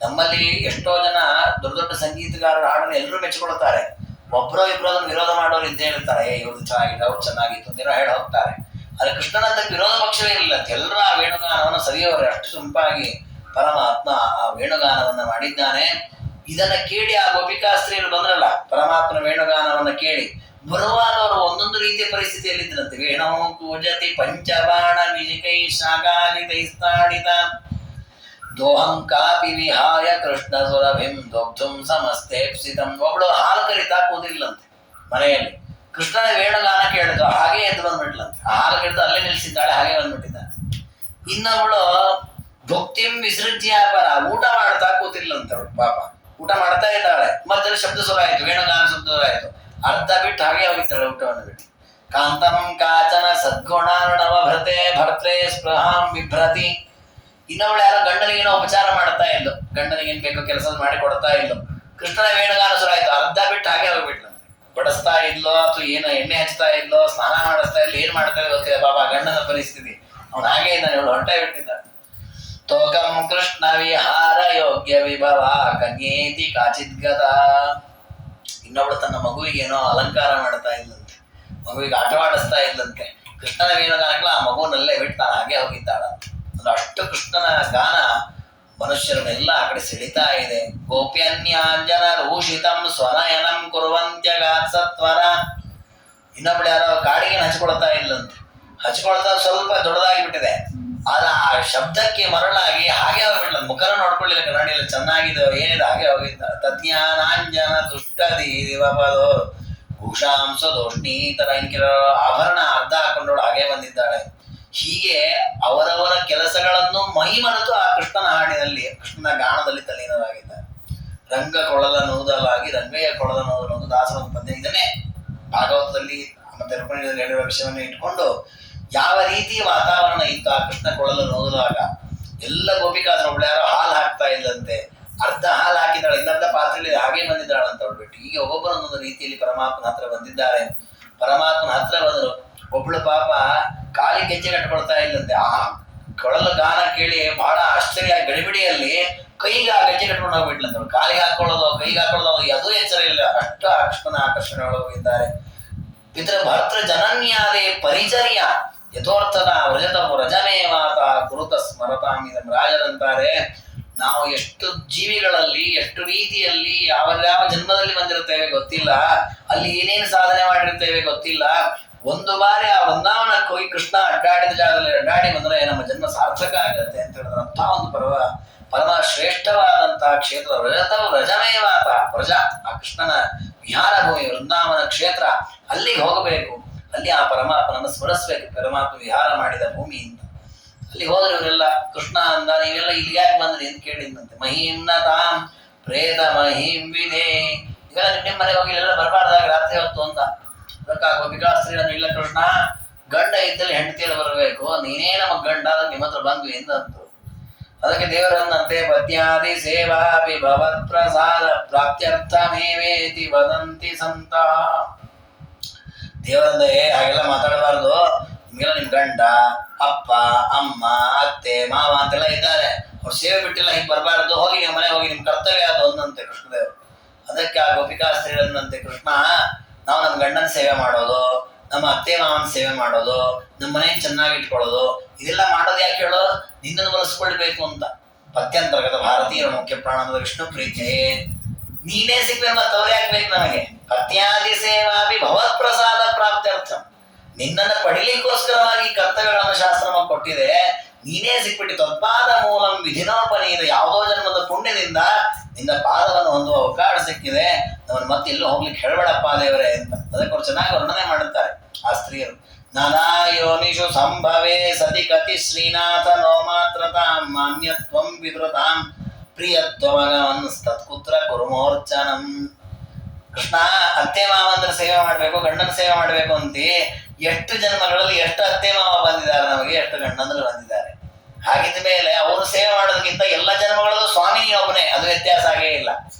ನಮ್ಮಲ್ಲಿ ಎಷ್ಟೋ ಜನ ದೊಡ್ಡ ದೊಡ್ಡ ಸಂಗೀತಗಾರರ ಹಾಡನ್ನು ಎಲ್ಲರೂ ಮೆಚ್ಚಿಕೊಳ್ತಾರೆ. ಒಬ್ಬರೋ ಇಬ್ಬರು ಅದನ್ನು ವಿರೋಧ ಮಾಡೋರು ಇದ್ದೇ ಇರ್ತಾರೆ. ಇವ್ರದ್ದು ಚೆನ್ನಾಗಿದೆ, ಅವ್ರು ಚೆನ್ನಾಗಿತ್ತು ಅಂತ ಹೇಳಿ ಹೋಗ್ತಾರೆ. ಆದ್ರೆ ಕೃಷ್ಣನಂತ ವಿರೋಧ ಪಕ್ಷವೇ ಇಲ್ಲ. ಎಲ್ಲರೂ ಆ ವೇಣುಗಾನವನ್ನು ಸರಿಯವರೇ ಅಷ್ಟು ಸುಂಪಾಗಿ ಪರಮಾತ್ಮ ಆ ವೇಣುಗಾನವನ್ನ ಮಾಡಿದ್ದಾನೆ. ಇದನ್ನ ಕೇಳಿ ಆ ಗೋಪಿಕಾಸ್ತ್ರೀಯರು ಬಂದ್ರಲ್ಲ, ಪರಮಾತ್ಮನ ವೇಣುಗಾನವನ್ನ ಕೇಳಿ ಬರುವಾಗ ಅವರು ಒಂದೊಂದು ರೀತಿಯ ಪರಿಸ್ಥಿತಿಯಲ್ಲಿದ್ದರಂತೆ. ವೇಣು ಕೂಜತಿ ಪಂಚಬಾಣ ವಿಜಿಕೈ ಶಾಗಾಲಿತೈಸ್ತಾಡಿತ ದೋಹಂ ಕಾಪಿ ವಿಹಾಯ ಕೃಷ್ಣ ಸುರಭಿಂ ದೊಗ್ಧುಂ ಸಮಸ್ತೇಪ್ಸಿತಂ. ಒಬ್ಬಳು ಹಾಲು ಕರಿತಾ ಕೂದಿಲ್ಲಂತೆ ಮನೆಯಲ್ಲಿ. ಕೃಷ್ಣನ ವೇಣುಗಾನ ಕೇಳಿದ್ರು, ಹಾಗೆ ಎದ್ದು ಬಂದ್ಬಿಟ್ಲಂತೆ. ಹಾಲು ಕರಿದು ಅಲ್ಲೇ ನಿಲ್ಸಿದ್ದಾಳೆ, ಹಾಗೆ ಬಂದ್ಬಿಟ್ಟಿದ್ದಾಳೆ. ಇನ್ನೊಬ್ಳು ಭಕ್ತಿಂ ವಿಸೃಜ್ಯಾಪರ, ಊಟ ಮಾಡ್ತಾ ಕೂತಿರ್ಲಂತೆ ಅವಳು. ಪಾಪ ಊಟ ಮಾಡ್ತಾ ಇದ್ದಾಳೆ, ಮಧ್ಯದಲ್ಲಿ ಶಬ್ದ ಶುರು ಆಯ್ತು, ವೇಣುಗಾನ ಶಬ್ದ ಶುರು ಆಯ್ತು. ಅರ್ಧ ಬಿಟ್ಟು ಹಾಗೆ ಹೋಗಿದ್ದಾಳೆ ಊಟವನ್ನು ಬಿಟ್ಟು. ಕಾಂತಂ ಕಾಚನ ಸದ್ಗುಣಾರ್ಣವ ಭೃತೆ ಭರ್ತ್ರೆ ಸ್ಪೃಹಾಂ ಬಿಭ್ರತಿ. ಇನ್ನೊಬ್ಳು ಯಾರೋ ಗಂಡನಿಗೇನೋ ಉಪಚಾರ ಮಾಡ್ತಾ ಇದ್ಲು, ಗಂಡನಿಗೆ ಏನ್ ಬೇಕೋ ಕೆಲಸ ಮಾಡಿ ಕೊಡ್ತಾ ಇದ್ಲು. ಕೃಷ್ಣನ ವೇಣುಗಾನ ಶುರು ಆಯ್ತು, ಅರ್ಧ ಬಿಟ್ಟು ಹಾಗೆ ಹೋಗ್ಬಿಟ್ಲಂತೆ. ಬಡಿಸ್ತಾ ಇದ್ಲೋ ಅಥವಾ ಏನೋ ಎಣ್ಣೆ ಹಚ್ತಾ ಇದ್ಲೋ, ಸ್ನಾನ ಮಾಡಿಸ್ತಾ ಇದ್ಲು, ಏನ್ ಮಾಡ್ತಾ ಇದ್ಲು ಗೊತ್ತಿಲ್ಲ. ಬಾಬಾ ಗಂಡನ ಪರಿಸ್ಥಿತಿ ಅವ್ನು ಹಾಗೆ ಇದ್ದಾನೆ, ಇವಳು ಹೊರಟೇ ಬಿಟ್ಟಿದ್ದಾನೆ. ತೋಕಂ ಕೃಷ್ಣ ವಿಹಾರ ಯೋಗ್ಯ ವಿಭವ ಕನ್ಯೇತಿ ಕಾಚಿದ್ಗತ. ಇನ್ನೊಬ್ಳು ತನ್ನ ಮಗುವಿಗೆ ಏನೋ ಅಲಂಕಾರ ಮಾಡ್ತಾ ಇದ್ಲಂತೆ, ಮಗುವಿಗೆ ಆಟವಾಡಿಸ್ತಾ ಇದ್ಲಂತೆ. ಕೃಷ್ಣನ ವೇಣುಗಾನಗಳು ಆ ಮಗುವನ್ನಲ್ಲೇ ಬಿಟ್ಟು ತಾನು ಹಾಗೆ ಹೋಗಿದ್ದಾಳ. ಅಷ್ಟು ಕೃಷ್ಣನ ಗಾನ ಮನುಷ್ಯರನ್ನೆಲ್ಲ ಆ ಕಡೆ ಸೆಳಿತಾ ಇದೆ. ಗೋಪ್ಯನ್ಯಾಂಜನ ರೂಷಿತಂ ಸ್ವನಯನಂ ಕುರುವಂತ್ಯಗಾತ್ ಸತ್ವರ. ಇನ್ನೊಬ್ಳು ಯಾರೋ ಕಾಡಿಗೆ ಹಚ್ಕೊಳ್ತಾ ಇಲ್ಲಂತೆ, ಹಚ್ಕೊಳ್ತಾ ಸ್ವಲ್ಪ ದೊಡ್ಡದಾಗಿ ಬಿಟ್ಟಿದೆ. ಆದ್ರೆ ಆ ಶಬ್ದಕ್ಕೆ ಮರಳಾಗಿ ಹಾಗೆ ಹೋಗ್ಬಿಟ್ಲ. ಮುಖನ ನೋಡ್ಕೊಳ್ಳಿಲ್ಲ, ಕನ್ನಡಿಯಲ್ಲಿ ಚೆನ್ನಾಗಿದೆ ಏನಿದೆ ಹಾಗೆ ಹೋಗಿದ್ದ. ತಜ್ಞಾನಾಂಜನ ತುಷ್ಟದಿ ದಿವಪದೋ ಭೂಷಾಂಶ ದೋಷ್ಣಿ ತರ ಇನ್ ಕೆಲವು ಆಭರಣ ಅರ್ಧ ಹಾಕೊಂಡೋಳು ಹಾಗೆ ಬಂದಿದ್ದಾಳೆ. ಹೀಗೆ ಅವರವರ ಕೆಲಸಗಳನ್ನು ಮೈಮರೆತು ಆ ಕೃಷ್ಣನ ಹಾಡಿನಲ್ಲಿ, ಕೃಷ್ಣನ ಗಾನದಲ್ಲಿ ತಲ್ಲೀನರಾಗಿದ್ದಾರೆ. ರಂಗ ಕೊಳಲ ನೂದಲಾಗಿ ರಂಗಯ್ಯ ಕೊಳಲ ನೂದಲು ದಾಸರ ಪದ್ಯ. ಇದನ್ನೇ ಭಾಗವತದಲ್ಲಿ ಮತ್ತೆ ರುಕ್ಮಿಣಿಯಲ್ಲಿ ಹೇಳಿರುವ ವಿಷಯವನ್ನು ಇಟ್ಕೊಂಡು ಯಾವ ರೀತಿ ವಾತಾವರಣ ಇತ್ತು ಆ ಕೃಷ್ಣ ಕೊಳಲು ನೋದುವಾಗ. ಎಲ್ಲ ಗೋಪಿಕಾದ್ರು ಒಬ್ಳು ಯಾರೋ ಹಾಲು ಹಾಕ್ತಾ ಇಲ್ಲಂತೆ, ಅರ್ಧ ಹಾಲು ಹಾಕಿದ್ದಾಳೆ, ಇನ್ನರ್ಧ ಪಾತ್ರೆಯಲ್ಲಿ ಹಾಗೆ ಬಂದಿದ್ದಾಳಂತ ಹೊಡ್ಬಿಟ್ಟು. ಹೀಗೆ ಒಬ್ಬೊಬ್ಬರೊಂದೊಂದು ರೀತಿಯಲ್ಲಿ ಪರಮಾತ್ಮನ ಹತ್ರ ಬಂದಿದ್ದಾರೆ. ಪರಮಾತ್ಮನ ಹತ್ರ ಬಂದರು. ಒಬ್ಳು ಪಾಪ ಕಾಲಿ ಗೆಜ್ಜೆ ಕಟ್ಕೊಳ್ತಾ ಇಲ್ಲಂತೆ. ಆ ಕೊಳಲು ಗಾನ ಕೇಳಿ ಬಹಳ ಆಶ್ಚರ್ಯ, ಗಡಿಬಿಡಿಯಲ್ಲಿ ಕೈಗೆ ಆ ಗೆಜ್ಜೆ ಕಟ್ಕೊಂಡು ಹೋಗ್ಬಿಟ್ಲಂತ. ಕಾಲಿಗೆ ಹಾಕೊಳ್ಳೋದು ಕೈಗೆ ಹಾಕೊಳ್ಳೋದು ಅದು ಎಚ್ಚರ ಇಲ್ಲ. ಅಷ್ಟು ಆ ಕೃಷ್ಣನ ಆಕರ್ಷಣೆ ಒಳಗೋಗಿದ್ದಾರೆ. ಪಿತೃ ಭರ್ತೃ ಜನನ್ಯಾದೇ ಪರಿಚರ್ಯ ಯಥೋರ್ಥದ ವ್ರಜತವು ರಜಮೇವಾತ ಕುರುತ ಸ್ಮರತಾಮಿದಂ. ರಾಜರಂತಾರೆ, ನಾವು ಎಷ್ಟು ಜೀವಿಗಳಲ್ಲಿ ಎಷ್ಟು ರೀತಿಯಲ್ಲಿ ಯಾವ ಜನ್ಮದಲ್ಲಿ ಬಂದಿರುತ್ತೇವೆ ಗೊತ್ತಿಲ್ಲ, ಅಲ್ಲಿ ಏನೇನು ಸಾಧನೆ ಮಾಡಿರ್ತೇವೆ ಗೊತ್ತಿಲ್ಲ. ಒಂದು ಬಾರಿ ಆ ವೃಂದಾವನಕ್ಕೆ ಹೋಗಿ ಕೃಷ್ಣ ಅಡ್ಡಾಡಿದ ಜಾಗದಲ್ಲಿ ಅಡ್ಡಾಡಿ ಬಂದ್ರೆ ನಮ್ಮ ಜನ್ಮ ಸಾರ್ಥಕ ಆಗತ್ತೆ ಅಂತ ಹೇಳಿದ್ರೆ ಅಂತ ಒಂದು ಪರಮ ಶ್ರೇಷ್ಠವಾದಂತಹ ಕ್ಷೇತ್ರ ವ್ರಜತವು ರಜಮೇವಾತ. ವ್ರಜ ಆ ಕೃಷ್ಣನ ವಿಹಾರ ಭೂಮಿ, ವೃಂದಾವನ ಕ್ಷೇತ್ರ, ಅಲ್ಲಿಗೆ ಹೋಗಬೇಕು. ಅಲ್ಲಿ ಆ ಪರಮಾತ್ಮನನ್ನು ಸ್ಮರಿಸ್ಬೇಕು, ಪರಮಾತ್ಮ ವಿಹಾರ ಮಾಡಿದ ಭೂಮಿಯಿಂದ. ಅಲ್ಲಿ ಹೋದ್ರೆ ಇವರೆಲ್ಲ ಕೃಷ್ಣ ಅಂದ, ನೀವೆಲ್ಲ ಇಲ್ಲಿ ಯಾಕೆ ಬಂದ್ರಿ ಅಂತ ಕೇಳಿದಂತೆ. ಮಹಿಮ್ನ ತಾಂ ಪ್ರೇತ ಮಹಿಂ ವಿಧೇ. ಇವೆಲ್ಲ ನಿಮ್ಮ ಮನೆಗೆ ಹೋಗಿ ಎಲ್ಲ ಬರಬಾರ್ದಾಗ ರಾತ್ರಿ ಹೊತ್ತು ಅಂದ. ಅದಕ್ಕೆ ಗೋಪಿಕಾಸ್ತ್ರೀಯನ್ನು, ಇಲ್ಲ ಕೃಷ್ಣ, ಗಂಡ ಇದ್ದಲ್ಲಿ ಹೆಂಡತಿಯಲ್ಲಿ ಬರಬೇಕು, ನೀನೇ ನಮ್ಮ ಗಂಡ, ನಿಮ್ಮ ಹತ್ರ ಬಂದ್ವಿ ಎಂದಂತು. ಅದಕ್ಕೆ ದೇವರನ್ನಂತೆ ಪದ್ಯಾದಿ ಸೇವಾಪಿ ಭವತ್ ಪ್ರಸಾದ ಪ್ರಾಪ್ತ್ಯರ್ಥಮೇವೇತಿ ವದಂತಿ ಸಂತ. ದೇವರಂದ್ರೆ ಹಾಗೆಲ್ಲ ಮಾತಾಡಬಾರ್ದು. ನಿಮ್ಗೆಲ್ಲ ನಿಮ್ ಗಂಡ, ಅಪ್ಪ, ಅಮ್ಮ, ಅತ್ತೆ, ಮಾವ ಅಂತೆಲ್ಲ ಇದ್ದಾರೆ. ಅವ್ರು ಸೇವೆ ಬಿಟ್ಟಿಲ್ಲ, ಹಿಂಗೆ ಬರಬಾರ್ದು, ಹೋಗಿ ನಿಮ್ಮ ಮನೆ ಹೋಗಿ, ನಿಮ್ ಕರ್ತವ್ಯ ಅದು ಅಂದಂತೆ ಕೃಷ್ಣದೇವರು. ಅದಕ್ಕೆ ಆ ಗೋಪಿಕಾಸ್ತ್ರೀಯರನ್ನಂತೆ ಕೃಷ್ಣ, ನಾವು ನಮ್ಮ ಗಂಡನ ಸೇವೆ ಮಾಡೋದು, ನಮ್ಮ ಅತ್ತೆ ಮಾವನ ಸೇವೆ ಮಾಡೋದು, ನಮ್ಮ ಮನೆಯನ್ನು ಚೆನ್ನಾಗಿ ಇಟ್ಕೊಳ್ಳೋದು, ಇದೆಲ್ಲ ಮಾಡೋದು ಯಾಕೆ ಹೇಳೋ? ನಿನ್ನನ್ನು ಬಳಸ್ಕೊಳ್ಬೇಕು ಅಂತ. ಪತ್ಯಂತರ್ಗತ ಭಾರತೀಯರ ಮುಖ್ಯ ಪ್ರಾಣದ ವಿಷ್ಣು ಪ್ರೀತಿ. ನೀನೇ ಸಿಗ್ಬೇಕು ಮತ್ತೆ ಅವ್ರು ಯಾಕೆ ಬೇಕು ನಮಗೆ? ಪತ್ಯಾದಿ ಸೇವಾಭಿ ಭಗವತ್ ಪ್ರಸಾದ ಪ್ರಾಪ್ತ್ಯರ್ಥ. ನಿನ್ನನ್ನು ಪಡಿಲಿಕ್ಕೋಸ್ಕರವಾಗಿ ಕರ್ತವ್ಯಗಳನ್ನು ಶಾಸ್ತ್ರ ನಮಗೆ ಕೊಟ್ಟಿದೆ. ನೀನೇ ಸಿಕ್ಬಿಟ್ಟು ತತ್ಪಾದ ಮೂಲಂ ವಿಧಿನೋಪನೀತ. ಯಾವುದೋ ಜನ್ಮದ ಪುಣ್ಯದಿಂದ ನಿನ್ನ ಪಾದವನ್ನು ಹೊಂದುವ ಅವಕಾಶ ಸಿಕ್ಕಿದೆ. ನಮ್ಮನ್ನು ಮತ್ತೆ ಎಲ್ಲೂ ಹೋಗ್ಲಿಕ್ಕೆ ಹೇಳಬೇಡಪ್ಪ ದೇವರೇ ಅಂತ. ಅದಕ್ಕೆ ಅವ್ರು ಚೆನ್ನಾಗಿ ವರ್ಣನೆ ಮಾಡುತ್ತಾರೆ ಆ ಸ್ತ್ರೀಯರು. ನಾನಾ ಯೋನಿಷು ಸಂಭವೇ ಸತಿ ಕತಿ ಶ್ರೀನಾಥ ನೋ ಮಾತ್ರತಾಂ ಮಾನ್ಯತ್ವಂ ವಿಧೃತಾಂ ಪ್ರಿಯತ್ವಮಗಮನ್ ತತ್ಕುತ್ರ ಕುರುಮೋರ್ಚನಂ. ಕೃಷ್ಣ, ಅತ್ತೆ ಮಾವಂದ್ರ ಸೇವೆ ಮಾಡಬೇಕು, ಗಂಡನ ಸೇವೆ ಮಾಡಬೇಕು ಅಂತ ಎಷ್ಟು ಜನ್ಮಗಳಲ್ಲಿ ಎಷ್ಟು ಅತ್ತೆ ಮಾವ ಬಂದಿದ್ದಾರೆ ನಮಗೆ, ಎಷ್ಟು ಗಂಡಂದ್ರು ಬಂದಿದ್ದಾರೆ. ಹಾಗಿದ್ದ ಮೇಲೆ ಅವರು ಸೇವೆ ಮಾಡೋದಕ್ಕಿಂತ ಎಲ್ಲ ಜನ್ಮಗಳಲ್ಲೂ ಸ್ವಾಮಿ ಒಬ್ಬನೇ, ಅದು ವ್ಯತ್ಯಾಸ ಆಗೇ ಇಲ್ಲ.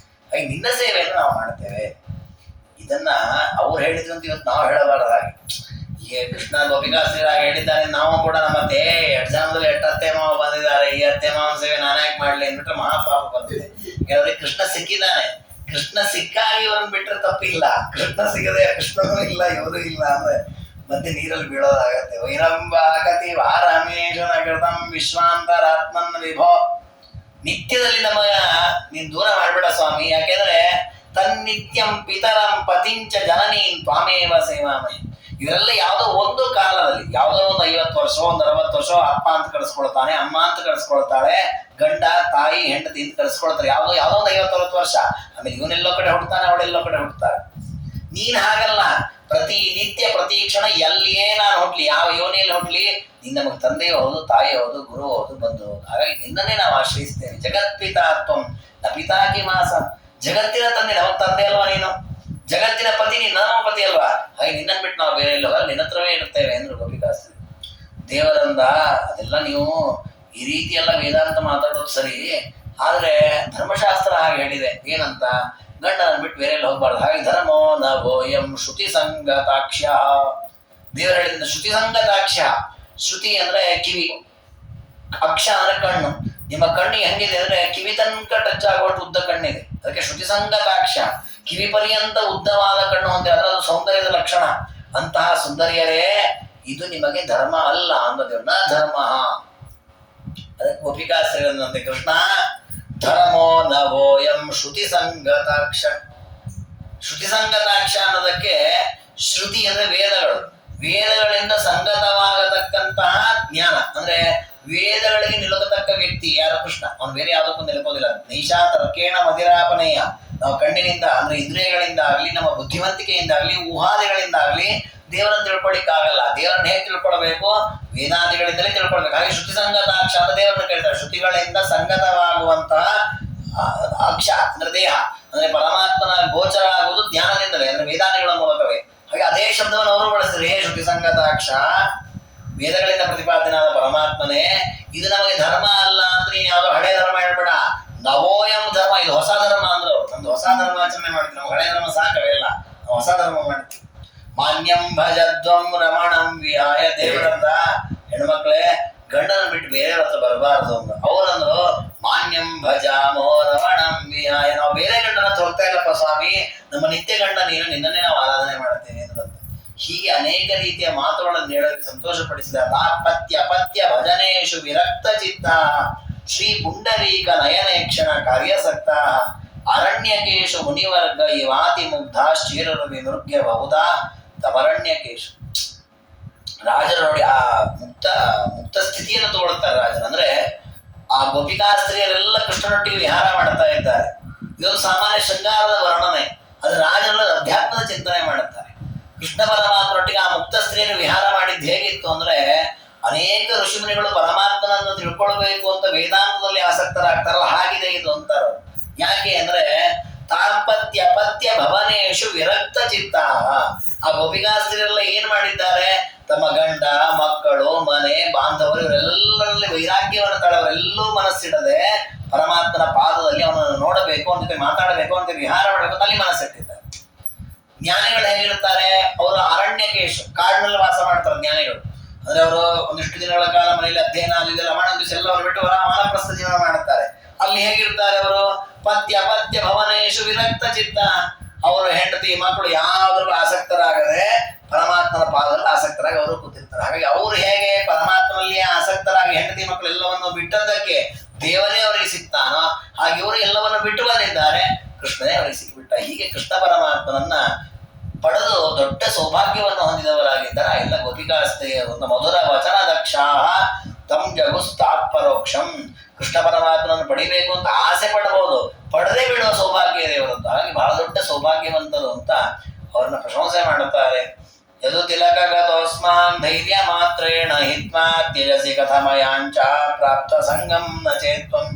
ಹಾಗೆ ನಿನ್ನ ಸೇವೆಯನ್ನು ನಾವು ಮಾಡ್ತೇವೆ. ಇದನ್ನ ಅವ್ರು ಹೇಳಿದ್ರಂತ ಇವತ್ತು ನಾವು ಹೇಳಬಾರದಾಗಿ. ಈ ಕೃಷ್ಣ ಗೋಪಿಕಾಸ್ತ್ರೀಯರಾಗಿ ಹೇಳಿದ್ದಾರೆ. ನಾವು ಕೂಡ ನಮ್ಮ ಅತ್ತೆ ಎರಡು ಜನ್ಮದಲ್ಲಿ ಎಷ್ಟು ಅತ್ತೆ ಮಾವ ಬಂದಿದ್ದಾರೆ, ಈ ಅತ್ತೆ ಮಾವನ ಸೇವೆ ನಾನು ಯಾಕೆ ಮಾಡ್ಲಿ ಅಂದ್ಬಿಟ್ರೆ ಮಹಾಪಾಪ ಬಂದಿದೆ. ಯಾಕಂದ್ರೆ ಕೃಷ್ಣ ಸಿಕ್ಕಿದ್ದಾನೆ. ಕೃಷ್ಣ ಸಿಕ್ಕಾಗಿ ಇವ್ರನ್ನ ಬಿಟ್ಟರೆ ತಪ್ಪಿಲ್ಲ. ಕೃಷ್ಣ ಸಿಗದೆ ಕೃಷ್ಣನೂ ಇಲ್ಲ, ಇವರು ಇಲ್ಲ ಅಂದ್ರೆ ಮತ್ತೆ ನೀರಲ್ಲಿ ಬೀಳೋದಾಗತ್ತೆ. ವೈರಂಬಾಕತಿ ವಾರಮೇಶನ ಕೃತಂ ವಿಶ್ವಾಂತರಾತ್ಮನ್ ವಿಭೋ. ನಿತ್ಯದಲ್ಲಿ ನಮಗ ನೀನ್ ದೂರ ಮಾಡ್ಬೇಡ ಸ್ವಾಮಿ. ಯಾಕೆಂದ್ರೆ ತನ್ನಿತ್ಯಂ ಪಿತರಂ ಪತಿಂಚ ಜನನೀನ್ ತ್ವಾಮೇವ ಸೇವಾಮಯ. ಇವರೆಲ್ಲ ಯಾವುದೋ ಒಂದು ಕಾಲದಲ್ಲಿ, ಯಾವುದೋ ಒಂದು 50 ವರ್ಷ, ಒಂದು 60 ವರ್ಷ ಅಪ್ಪ ಅಂತ ಕಳಿಸ್ಕೊಳ್ತಾನೆ, ಅಮ್ಮ ಅಂತ ಕಳಿಸ್ಕೊಳ್ತಾಳೆ, ಗಂಡ, ತಾಯಿ, ಹೆಂಡತಿ ಅಂತ ಕಳಿಸ್ಕೊಳ್ತಾರೆ. ಯಾವುದೋ ಒಂದು 50-60 ವರ್ಷ. ಆಮೇಲೆ ಇವನೆಲ್ಲೋ ಕಡೆ ಹುಡ್ತಾನೆ, ಅವಳೆಲ್ಲೋ ಕಡೆ ಹುಡ್ತಾರೆ. ನೀನ್ ಹಾಗಲ್ಲ. ಪ್ರತಿ ನಿತ್ಯ ಪ್ರತಿ ಕ್ಷಣ ಎಲ್ಲಿಯೇ ನಾನು ಹುಟ್ಲಿ, ಯಾವ ಯೋನಿಯಲ್ಲಿ ಹುಟ್ಲಿ, ನೀನ್ ನಮಗೆ ತಂದೆ ಹೌದು, ತಾಯಿ ಹೌದು, ಗುರು ಹೌದು, ಬಂಧು ಹೌದು. ಹಾಗಾಗಿ ನಿನ್ನನ್ನೇ ನಾವು ಆಶ್ರಯಿಸ್ತೇವೆ. ಜಗತ್ಪಿತಾತ್ವಂ ನ ಪಿತಾಕಿ ಮಾಸ. ಜಗತ್ತಿನ ತಂದೆ, ನಮಗ್ ತಂದೆ ಅಲ್ವಾ ನೀನು? ಜಗತ್ತಿನ ಪತಿ ನೀನ್ ನಮ್ಮ ಪತಿ ಅಲ್ವಾ? ಹಾಗೆ ನಿನ್ನನ್ನು ಬಿಟ್ಟು ನಾವು ಬೇರೆ ಇಲ್ಲವಲ್ಲ, ನಿನ್ನ ಹತ್ರವೇ ಇರ್ತೇವೆ ಅಂದ್ರು ಗೋಪಿಕಾಸ್ತ್ರೀ. ದೇವರಂದ ಅದೆಲ್ಲ ನೀವು ಈ ರೀತಿ ಎಲ್ಲ ವೇದಾಂತ ಮಾತಾಡೋದು ಸರಿ, ಆದ್ರೆ ಧರ್ಮಶಾಸ್ತ್ರ ಹಾಗೆ ಹೇಳಿದೆ. ಏನಂತ? ಗಂಡನನ್ನು ಬಿಟ್ಟು ಬೇರೆ ಎಲ್ಲ ಹೋಗ್ಬಾರ್ದು. ಹಾಗೆ ಧರ್ಮೋ ನವೋಯಂ ಶ್ರುತಿ ಸಂಗತಾಕ್ಷ್ಯ. ದೇವರು ಹೇಳಿದ ಶ್ರುತಿ ಸಂಗತಾಕ್ಷ್ಯ. ಶ್ರುತಿ ಅಂದ್ರೆ ಕಿವಿ, ಅಕ್ಷ ಅಂದ್ರೆ ಕಣ್ಣು. ನಿಮ್ಮ ಕಣ್ಣು ಹೆಂಗಿದೆ ಅಂದ್ರೆ ಕಿವಿ ತನಕ ಟಚ್ ಆಗುವಷ್ಟು ಉದ್ದ ಕಣ್ಣಿದೆ, ಅದಕ್ಕೆ ಶ್ರುತಿ ಸಂಗತಾಕ್ಷ್ಯ. ಕಿವಿ ಪರ್ಯಂತ ಉದ್ದವಾದ ಕಣ್ಣು ಹೊಂದಿದೆ, ಅದರ ಸೌಂದರ್ಯದ ಲಕ್ಷಣ. ಅಂತಹ ಸುಂದರಿಯರೇ ಇದು ನಿಮಗೆ ಧರ್ಮ ಅಲ್ಲ ಅನ್ನೋದೇವ್ ನ ಧರ್ಮ. ಅದಕ್ಕೆ ಗೋಪಿಕಾಸ್ತ್ರೀಯರಂತೆ ಕೃಷ್ಣ ಧರ್ಮೋ ನವೋಯಂ ಶ್ರುತಿ ಸಂಗತಾಕ್ಷ. ಶ್ರುತಿ ಸಂಗತಾಕ್ಷ ಅನ್ನೋದಕ್ಕೆ ಶ್ರುತಿ ಅಂದ್ರೆ ವೇದಗಳು, ವೇದಗಳಿಂದ ಸಂಗತವಾಗತಕ್ಕಂತಹ ಜ್ಞಾನ ಅಂದ್ರೆ ವೇದಗಳಿಗೆ ನಿಲುಕತಕ್ಕ ವ್ಯಕ್ತಿ ಯಾರು? ಕೃಷ್ಣ. ಅವನು ಬೇರೆ ಯಾವುದಕ್ಕೂ ನಿಲುಕೋದಿಲ್ಲ. ನೈಷಾ ತರ್ಕೇಣ ಮದಿರಾಪನಯ್ಯ. ನಾವು ಕಣ್ಣಿನಿಂದ ಅಂದ್ರೆ ಇಂದ್ರಿಯಗಳಿಂದ ಆಗ್ಲಿ, ನಮ್ಮ ಬುದ್ಧಿವಂತಿಕೆಯಿಂದ ಆಗ್ಲಿ, ಊಹಾದಿಗಳಿಂದ ಆಗ್ಲಿ ದೇವರನ್ನು ತಿಳ್ಕೊಳ್ಳಿಕ್ಕಾಗಲ್ಲ. ದೇವರನ್ನ ಹೇಗೆ ತಿಳ್ಕೊಳ್ಬೇಕು? ವೇದಾದಿಗಳಿಂದಲೇ ತಿಳ್ಕೊಳ್ಬೇಕು. ಹಾಗೆ ಶ್ರುತಿ ಸಂಗತಾಕ್ಷ ಅಂತ ದೇವರನ್ನ ಕೇಳ್ತಾರೆ. ಶ್ರುತಿಗಳಿಂದ ಸಂಗತವಾಗುವಂತಹ ಅಕ್ಷ ಅಂದ್ರೆ ದೇಹ, ಅಂದ್ರೆ ಪರಮಾತ್ಮನ ಗೋಚರ ಆಗುವುದು ಜ್ಞಾನದಿಂದಲೇ, ಅಂದ್ರೆ ವೇದಾದಿಗಳ ಮೂಲಕವೇ. ಹಾಗೆ ಅದೇ ಶಬ್ದವನ್ನು ಅವರು ಬಳಸಿದ್ರೆ, ಹೇ ಶ್ರುತಿ ಸಂಗತಾಕ್ಷ, ವೇದಗಳಿಂದ ಪ್ರತಿಪಾದನಾದ ಪರಮಾತ್ಮನೇ, ಇದು ನಮಗೆ ಧರ್ಮ ಅಲ್ಲ ಅಂತ ನೀನು ಯಾವುದೋ ಹಳೆ ಧರ್ಮ ಹೇಳ್ಬೇಡ. ನವೋಯಂ ಧರ್ಮ, ಇದು ಹೊಸ ಧರ್ಮ ಅಂದ್ರೆ ನಮ್ದು ಹೊಸ ಧರ್ಮಾಚರಣೆ ಮಾಡ್ತೀವಿ. ನಾವು ಹಳೆ ಧರ್ಮ ಸಾಕವೆಲ್ಲ, ನಾವು ಹೊಸ ಧರ್ಮ ಮಾಡ್ತೀವಿ. ಮಾನ್ಯಂ ಭಜದ್ವಂ ರಮಣಂ ವಿಹಾಯ. ದೇವರಂತ ಹೆಣ್ಮಕ್ಳೇ ಗಂಡನ ಬಿಟ್ಟು ಬೇರೆ ಹತ್ರ ಬರಬಾರದು ಅಂದ್ರು. ಅವರಂದ್ರು ಮಾನ್ಯಂ ಭಜಾಮೋ ರಮಣಂ ವಿಹಾಯ. ನಾವು ಬೇರೆ ಗಂಡನ ಹೋಗ್ತಾ ಇಲ್ಲಪ್ಪ ಸ್ವಾಮಿ, ನಮ್ಮ ನಿತ್ಯ ಗಂಡ ನೀನು, ನಿನ್ನನ್ನೇ ನಾವು ಆರಾಧನೆ ಮಾಡ್ತೇವೆ ಅಂದ್ರಂತ. ಹೀಗೆ ಅನೇಕ ರೀತಿಯ ಮಾತುಗಳನ್ನು ಹೇಳೋಕೆ ಸಂತೋಷಪಡಿಸಿದ. ತಾಪತ್ಯ ಪತ್ಯ ಭಜನೇಶು ವಿರಕ್ತ ಚಿತ್ತ ಶ್ರೀ ಪುಂಡರೀಕ ನಯನೇಕ್ಷಣ ಕಾರ್ಯಸಕ್ತ ಅರಣ್ಯಕೇಶು ಮುನಿವರ್ಗ ಇವಾತಿ ಮುಗ್ಧ ಶ್ರೀರರು ವಿಮೃಗ್ಯ ಬಹುಧಾ ತಮರಣ್ಯಕೇಶು. ರಾಜರು ನೋಡಿ ಆ ಮುಕ್ತ ಸ್ಥಿತಿಯನ್ನು ತಗೊಳ್ತಾರೆ ರಾಜರು. ಅಂದ್ರೆ ಆ ಗೋಪಿಕಾಸ್ತ್ರೀಯರೆಲ್ಲ ಕೃಷ್ಣನೊಟ್ಟಿಗೆ ವಿಹಾರ ಮಾಡ್ತಾ ಇದ್ದಾರೆ. ಇದೊಂದು ಸಾಮಾನ್ಯ ಶೃಂಗಾರದ ವರ್ಣನೆ. ಅದು ರಾಜರೆಲ್ಲ ಅಧ್ಯಾತ್ಮದ ಚಿಂತನೆ ಮಾಡುತ್ತಾರೆ. ಕೃಷ್ಣ ಪರಮಾತ್ಮನೊಟ್ಟಿಗೆ ಆ ಮುಕ್ತ ಸ್ತ್ರೀಯರು ವಿಹಾರ ಮಾಡಿದ್ದು ಹೇಗಿತ್ತು ಅಂದ್ರೆ, ಅನೇಕ ಋಷಿಮುನಿಗಳು ಪರಮಾತ್ಮನನ್ನು ತಿಳ್ಕೊಳ್ಬೇಕು ಅಂತ ವೇದಾಂತದಲ್ಲಿ ಆಸಕ್ತರಾಗ್ತಾರಲ್ಲ, ಹಾಗಿದೆ ಇದು ಅಂತಾರ. ಯಾಕೆ ಅಂದ್ರೆ ತಾಪತ್ಯ ಪತ್ಯ ಭವನೇಶು ವಿರಕ್ತ ಚಿತ್ತ. ಆ ಗೋಪಿಕಾಸ್ತ್ರೀಯರೆಲ್ಲ ಏನ್ ಮಾಡಿದ್ದಾರೆ? ತಮ್ಮ ಗಂಡ ಮಕ್ಕಳು ಮನೆ ಬಾಂಧವರು ಇವರೆಲ್ಲರಲ್ಲಿ ವೈರಾಗ್ಯವನ್ನು ತಳವರೆಲ್ಲೂ ಮನಸ್ಸಿಡದೆ ಪರಮಾತ್ಮನ ಪಾದದಲ್ಲಿ ಅವನನ್ನು ನೋಡಬೇಕು, ಅವನ ಜೊತೆ ಮಾತಾಡಬೇಕು, ಅವನ ಜೊತೆ ವಿಹಾರ ಮಾಡಬೇಕು ಅಂತ ಅಲ್ಲಿ ಮನಸ್ಸಿಟ್ಟಿದ್ದಾರೆ. ಜ್ಞಾನಿಗಳು ಹೇಗಿರ್ತಾರೆ? ಅವರು ಅರಣ್ಯಕೇಶು, ಕಾಡಿನಲ್ಲಿ ವಾಸ ಮಾಡ್ತಾರೆ ಜ್ಞಾನಿಗಳು. ಅಂದ್ರೆ ಅವರು ಒಂದಿಷ್ಟು ದಿನಗಳ ಕಾಲ ಮನೆಯಲ್ಲಿ ಅಧ್ಯಯನ ಇದೆಲ್ಲ ಮಾಡೋ ದಿವಸ ಎಲ್ಲ ಅವರು ಬಿಟ್ಟು ವಾನಪ್ರಸ್ಥ ಜೀವನ ಮಾಡುತ್ತಾರೆ. ಅಲ್ಲಿ ಹೇಗಿರ್ತಾರೆ ಅವರು? ಪತ್ಯ ಭವನೇಶು ವಿರಕ್ತ ಚಿತ್ತ. ಅವರು ಹೆಂಡತಿ ಮಕ್ಕಳು ಯಾವುದ್ರಲ್ಲೂ ಆಸಕ್ತರಾಗದೆ ಪರಮಾತ್ಮನ ಪಾದದಲ್ಲಿ ಆಸಕ್ತರಾಗಿ ಅವರು ಕೂತಿರ್ತಾರೆ. ಹಾಗಾಗಿ ಅವರು ಹೇಗೆ ಪರಮಾತ್ಮನಲ್ಲಿ ಆಸಕ್ತರಾಗಿ ಹೆಂಡತಿ ಮಕ್ಕಳು ಎಲ್ಲವನ್ನು ಬಿಟ್ಟದ್ದಕ್ಕೆ ದೇವರೇ ಅವರಿಗೆ ಸಿಗ್ತಾನೋ ಹಾಗೆ ಇವರು ಎಲ್ಲವನ್ನು ಬಿಟ್ಟು ಬಂದಿದ್ದಾರೆ, ಕೃಷ್ಣನೇ ಅವರಿಗೆ ಸಿಕ್ಕಿಬಿಟ್ಟ. ಹೀಗೆ ಕೃಷ್ಣ ಪರಮಾತ್ಮನನ್ನ ಪಡೆದು ದೊಡ್ಡ ಸೌಭಾಗ್ಯವನ್ನು ಹೊಂದಿದವರಾಗಿದ್ದಾರೆ ಎಲ್ಲ ಗೋಪಿಕಾಸ್ತೆಯರು. ಮಧುರ ವಚನ ದಕ್ಷಾಹ ತಂ ಜಗುಸ್ತಾತ್ಪರೋಕ್ಷಂ. ಕೃಷ್ಣ ಪರಮಾತ್ಮನನ್ನು ಪಡಿಬೇಕು ಅಂತ ಆಸೆ ಪಡಬಹುದು, ಪಡೆದೇ ಬಿಡುವ ಸೌಭಾಗ್ಯ ಇದೆ ಇವರದ್ದು. ಹಾಗೆ ಬಹಳ ದೊಡ್ಡ ಸೌಭಾಗ್ಯವಂತರು ಅಂತ ಅವ್ರನ್ನ ಪ್ರಶಂಸೆ ಮಾಡುತ್ತಾರೆ. ಯದು ತಿಲಕಗತೋಸ್ಮಾನ್ ಧೈರ್ಯ ಮಾತ್ರೇಣ ಹಿತ್ವಾ ತ್ಯಜಸಿ ಕಥಮಯಾಂಚ ಪ್ರಾಪ್ತ ಸಂಗಂ ನ ಚೇತ್ವಂ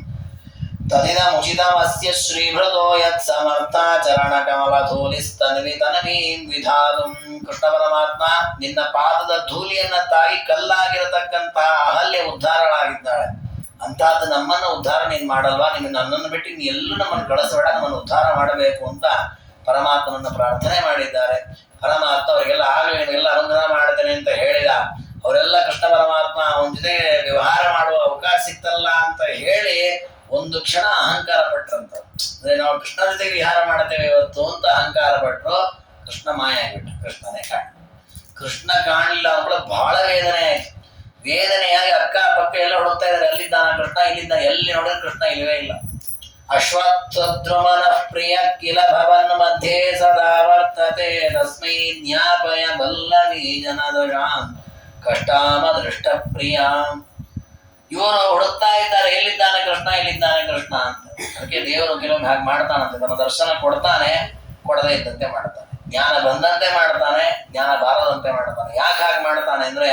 ತದಿದಮುಚಿತಮಸ್ಯ ಶ್ರೀಭೃತೋ ಯತ್ ಸಮರ್ಥ ಚರಣ ಕಮಲ ಧೂಲಿಸ್ತನ್ವಿತನವೀಂ ವಿಧಾತುಂ. ಕೃಷ್ಣ ಪರಮಾತ್ಮ ನಿನ್ನ ಪಾದದ ಧೂಳಿಯನ್ನ ತಾಯಿ ಕಲ್ಲಾಗಿರತಕ್ಕಂತಹ ಅಹಲ್ಯ ಉದ್ಧಾರಳಾಗಿದ್ದಾಳೆ. ಅಂತಹದ್ದು ನಮ್ಮನ್ನು ಉದ್ಧಾರ ನೀನು ಮಾಡಲ್ವಾ? ನಿನ್ನ ನನ್ನನ್ನು ಬಿಟ್ಟು ನೀನು ಎಲ್ಲೂ ನಮ್ಮನ್ನು ಕಳಿಸಬೇಡ, ನಮ್ಮನ್ನು ಉದ್ಧಾರ ಮಾಡಬೇಕು ಅಂತ ಪರಮಾತ್ಮನನ್ನ ಪ್ರಾರ್ಥನೆ ಮಾಡಿದ್ದಾರೆ. ಪರಮಾತ್ಮ ಅವರಿಗೆಲ್ಲ ಆಗಲಿಗೆಲ್ಲ ಅನುಗ್ರಹ ಮಾಡ್ತೇನೆ ಅಂತ ಹೇಳಿದ. ಅವರೆಲ್ಲ ಕೃಷ್ಣ ಪರಮಾತ್ಮ ಅವನ ಜೊತೆ ವ್ಯವಹಾರ ಮಾಡುವ ಅವಕಾಶ ಸಿಕ್ತಲ್ಲ ಅಂತ ಹೇಳಿ ಒಂದು ಕ್ಷಣ ಅಹಂಕಾರ ಪಟ್ರಂತ. ಅಂದ್ರೆ ನಾವು ಕೃಷ್ಣ ಜೊತೆಗೆ ವಿಹಾರ ಮಾಡ್ತೇವೆ ಇವತ್ತು ಅಂತ ಅಹಂಕಾರ ಪಟ್ರು. ಕೃಷ್ಣ ಮಾಯ ಆಗಿಬಿಟ್ಟ, ಕೃಷ್ಣನೇ ಕೃಷ್ಣ ಕಾಣಲಿಲ್ಲ ಅಂದ್ರೆ ಬಹಳ ವೇದನೆ ಆಯ್ತು. ವೇದನೆಯಾಗಿ ಅಕ್ಕ ಪಕ್ಕ ಎಲ್ಲ ಹುಡುಕ್ತಾ ಇದ್ದಾರೆ, ಅಲ್ಲಿದ್ದಾನ ಕೃಷ್ಣ, ಇಲ್ಲಿದ್ದ, ಎಲ್ಲಿ ನೋಡಿದ್ರೆ ಕೃಷ್ಣ ಇಲ್ಲವೇ ಇಲ್ಲ. ಅಶ್ವತ್ಥದ್ರುಮನ ಪ್ರಿಯ ಕಿಲ ಭವನ್ ಮಧ್ಯೆ ಸದಾ ವರ್ತತೆ ತಸ್ಮೈ ಜ್ಞಾಪಯ ಬಲ್ಲವಿ ಜನದಶಾಂ ಕಷ್ಟಾಮ ದೃಷ್ಟ ಪ್ರಿಯ. ಇವರು ಹುಡುಕ್ತಾ ಇದ್ದಾರೆ, ಎಲ್ಲಿದ್ದಾನೆ ಕೃಷ್ಣ, ಎಲ್ಲಿದ್ದಾನೆ ಕೃಷ್ಣ ಅಂತ. ಅದಕ್ಕೆ ದೇವರು ಕೆಲವೊಮ್ಮೆ ಹಾಗೆ ಮಾಡ್ತಾನಂತೆ, ತನ್ನ ದರ್ಶನ ಕೊಡ್ತಾನೆ, ಕೊಡದೇ ಇದ್ದಂತೆ ಮಾಡ್ತಾನೆ. ಜ್ಞಾನ ಬಂದಂತೆ ಮಾಡ್ತಾನೆ, ಜ್ಞಾನ ಬಾರದಂತೆ ಮಾಡ್ತಾನೆ. ಯಾಕೆ ಹಾಗೆ ಮಾಡ್ತಾನೆ ಅಂದ್ರೆ